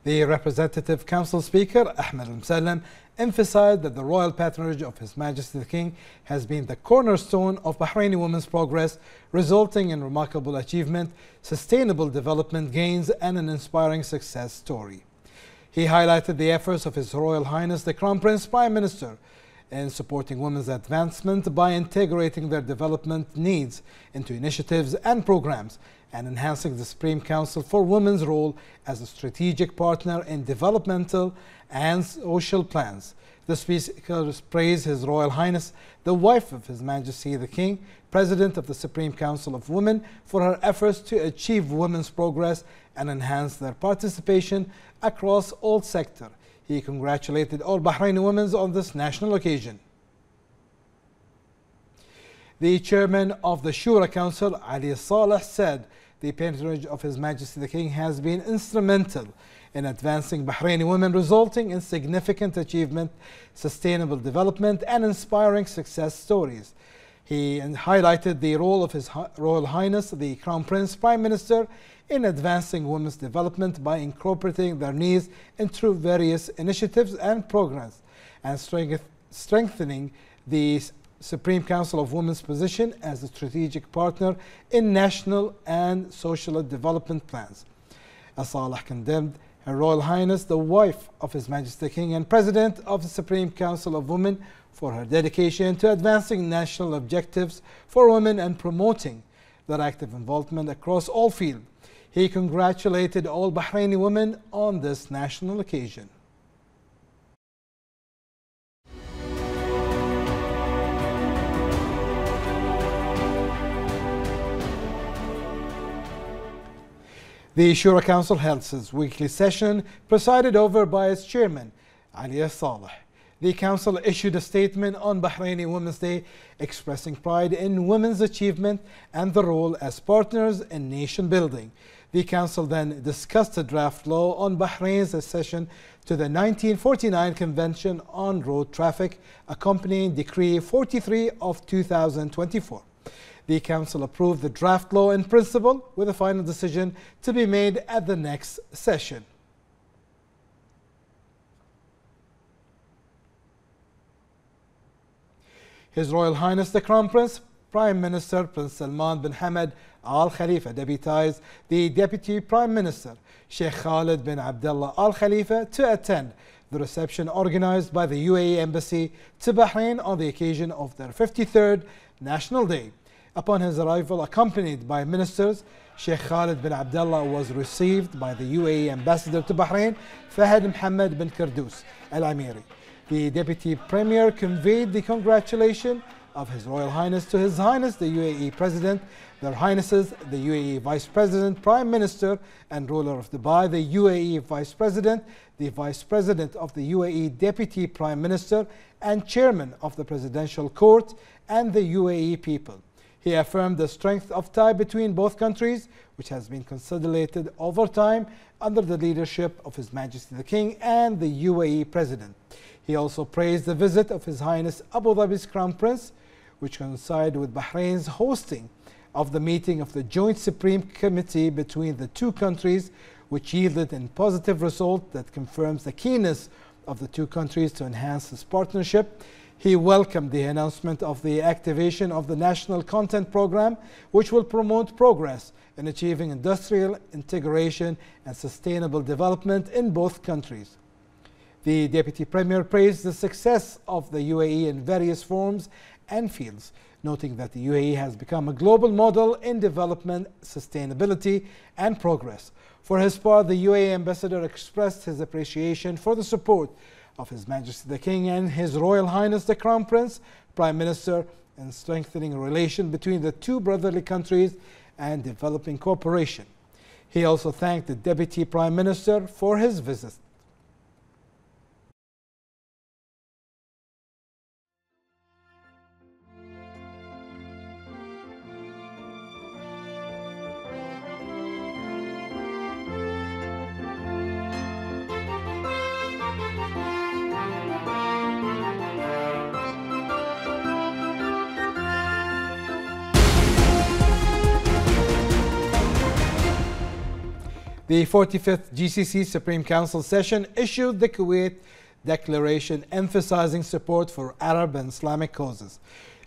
The Representative Council Speaker, Ahmed Al-Musallam, emphasized that the royal patronage of His Majesty the King has been the cornerstone of Bahraini women's progress, resulting in remarkable achievement, sustainable development gains, and an inspiring success story. He highlighted the efforts of His Royal Highness the Crown Prince Prime Minister in supporting women's advancement by integrating their development needs into initiatives and programs, and enhancing the Supreme Council for Women's role as a strategic partner in developmental and social plans. The Speaker praised His Royal Highness, the wife of His Majesty the King, President of the Supreme Council of Women, for her efforts to achieve women's progress and enhance their participation across all sectors. He congratulated all Bahraini women on this national occasion. The chairman of the Shura Council, Ali Saleh, said the patronage of His Majesty the King has been instrumental in advancing Bahraini women, resulting in significant achievement, sustainable development, and inspiring success stories. He highlighted the role of His Royal Highness the Crown Prince Prime Minister in advancing women's development by incorporating their needs into various initiatives and programs, and strengthening the Supreme Council of Women's position as a strategic partner in national and social development plans. Saleh condemned Her Royal Highness, the wife of His Majesty the King and President of the Supreme Council of Women, for her dedication to advancing national objectives for women and promoting their active involvement across all fields. He congratulated all Bahraini women on this national occasion. The Shura Council held its weekly session, presided over by its chairman, Ali Saleh. The Council issued a statement on Bahraini Women's Day expressing pride in women's achievement and the role as partners in nation building. The Council then discussed a draft law on Bahrain's accession to the 1949 Convention on Road Traffic, accompanying Decree 43 of 2024. The Council approved the draft law in principle, with a final decision to be made at the next session. His Royal Highness the Crown Prince, Prime Minister Prince Salman bin Hamad Al Khalifa deputized the Deputy Prime Minister Sheikh Khalid bin Abdullah Al Khalifa to attend the reception organized by the UAE Embassy to Bahrain on the occasion of their 53rd National Day. Upon his arrival, accompanied by ministers, Sheikh Khalid bin Abdullah was received by the UAE Ambassador to Bahrain, Fahad Mohammed bin Kardous Al Amiri. The Deputy Premier conveyed the congratulations of His Royal Highness to His Highness the UAE President, Their Highnesses the UAE Vice President, Prime Minister and Ruler of Dubai, the UAE Vice President, the Vice President of the UAE Deputy Prime Minister and Chairman of the Presidential Court, and the UAE people. He affirmed the strength of tie between both countries, which has been consolidated over time under the leadership of His Majesty the King and the UAE President. He also praised the visit of His Highness Abu Dhabi's Crown Prince, which coincided with Bahrain's hosting of the meeting of the Joint Supreme Committee between the two countries, which yielded a positive result that confirms the keenness of the two countries to enhance this partnership. He welcomed the announcement of the activation of the National Content Program, which will promote progress in achieving industrial integration and sustainable development in both countries. The Deputy Premier praised the success of the UAE in various forms and fields, noting that the UAE has become a global model in development, sustainability and progress. For his part, the UAE Ambassador expressed his appreciation for the support of His Majesty the King and His Royal Highness the Crown Prince, Prime Minister, in strengthening a relation between the two brotherly countries and developing cooperation. He also thanked the Deputy Prime Minister for his visit. The 45th GCC Supreme Council session issued the Kuwait Declaration emphasizing support for Arab and Islamic causes.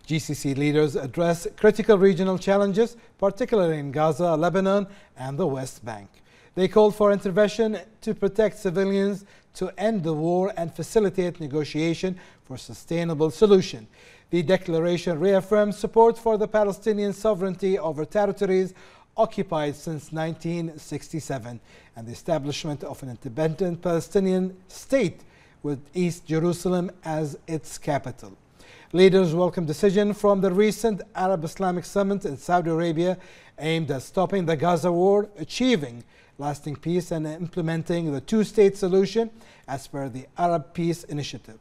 GCC leaders addressed critical regional challenges, particularly in Gaza, Lebanon, and the West Bank. They called for intervention to protect civilians, to end the war, and facilitate negotiation for sustainable solution. The declaration reaffirmed support for the Palestinian sovereignty over territories occupied since 1967 and the establishment of an independent Palestinian state with East Jerusalem as its capital. Leaders welcomed decision from the recent Arab-Islamic summit in Saudi Arabia aimed at stopping the Gaza war, achieving lasting peace and implementing the two-state solution as per the Arab Peace Initiative.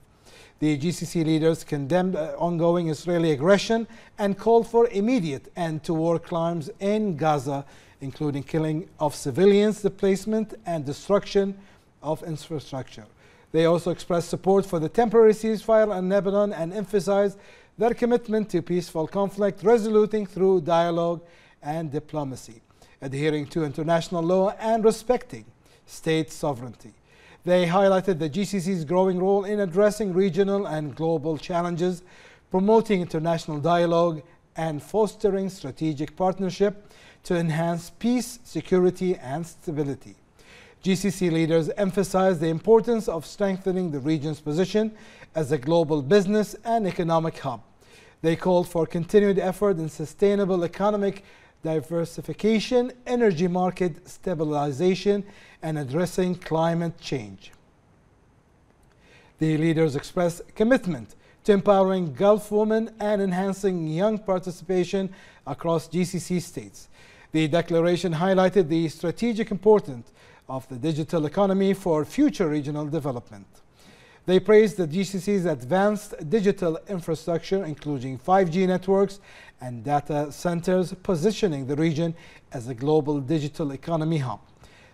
The GCC leaders condemned ongoing Israeli aggression and called for immediate end to war crimes in Gaza, including killing of civilians, displacement, and destruction of infrastructure. They also expressed support for the temporary ceasefire in Lebanon and emphasized their commitment to peaceful conflict, resoluting through dialogue and diplomacy, adhering to international law and respecting state sovereignty. They highlighted the GCC's growing role in addressing regional and global challenges, promoting international dialogue, and fostering strategic partnership to enhance peace, security, and stability. GCC leaders emphasized the importance of strengthening the region's position as a global business and economic hub. They called for continued effort in sustainable economic diversification, energy market stabilization, and addressing climate change. The leaders expressed commitment to empowering Gulf women and enhancing young participation across GCC states. The declaration highlighted the strategic importance of the digital economy for future regional development. They praised the GCC's advanced digital infrastructure, including 5G networks and data centers, positioning the region as a global digital economy hub.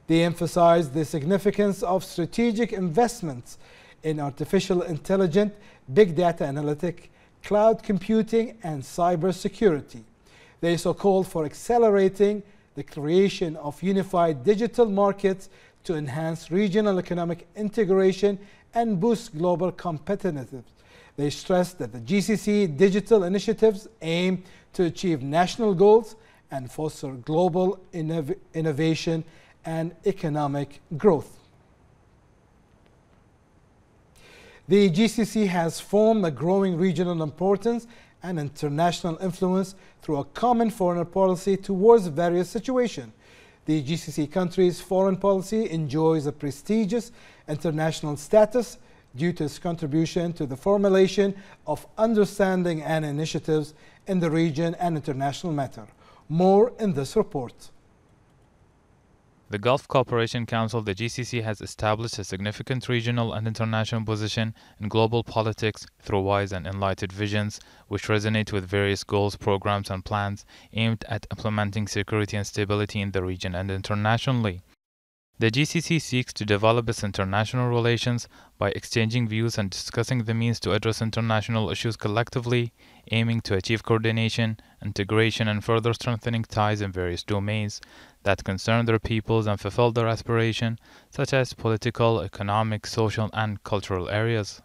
They emphasized the significance of strategic investments in artificial intelligence, big data analytic, cloud computing, and cybersecurity. They also called for accelerating the creation of unified digital markets to enhance regional economic integration and boost global competitiveness. They stressed that the GCC digital initiatives aim to achieve national goals and foster global innovation and economic growth. The GCC has formed a growing regional importance and international influence through a common foreign policy towards various situations. The GCC countries' foreign policy enjoys a prestigious international status due to its contribution to the formulation of understanding and initiatives in the region and international matter. More in this report. The Gulf Cooperation Council, the GCC, has established a significant regional and international position in global politics through wise and enlightened visions, which resonate with various goals, programs, and plans aimed at implementing security and stability in the region and internationally. The GCC seeks to develop its international relations by exchanging views and discussing the means to address international issues collectively, aiming to achieve coordination, integration, and further strengthening ties in various domains that concern their peoples and fulfill their aspirations, such as political, economic, social, and cultural areas.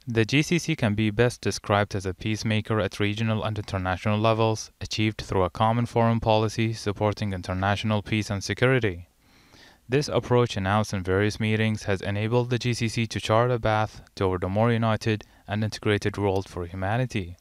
The GCC can be best described as a peacemaker at regional and international levels, achieved through a common foreign policy supporting international peace and security. This approach, announced in various meetings, has enabled the GCC to chart a path toward a more united and integrated world for humanity.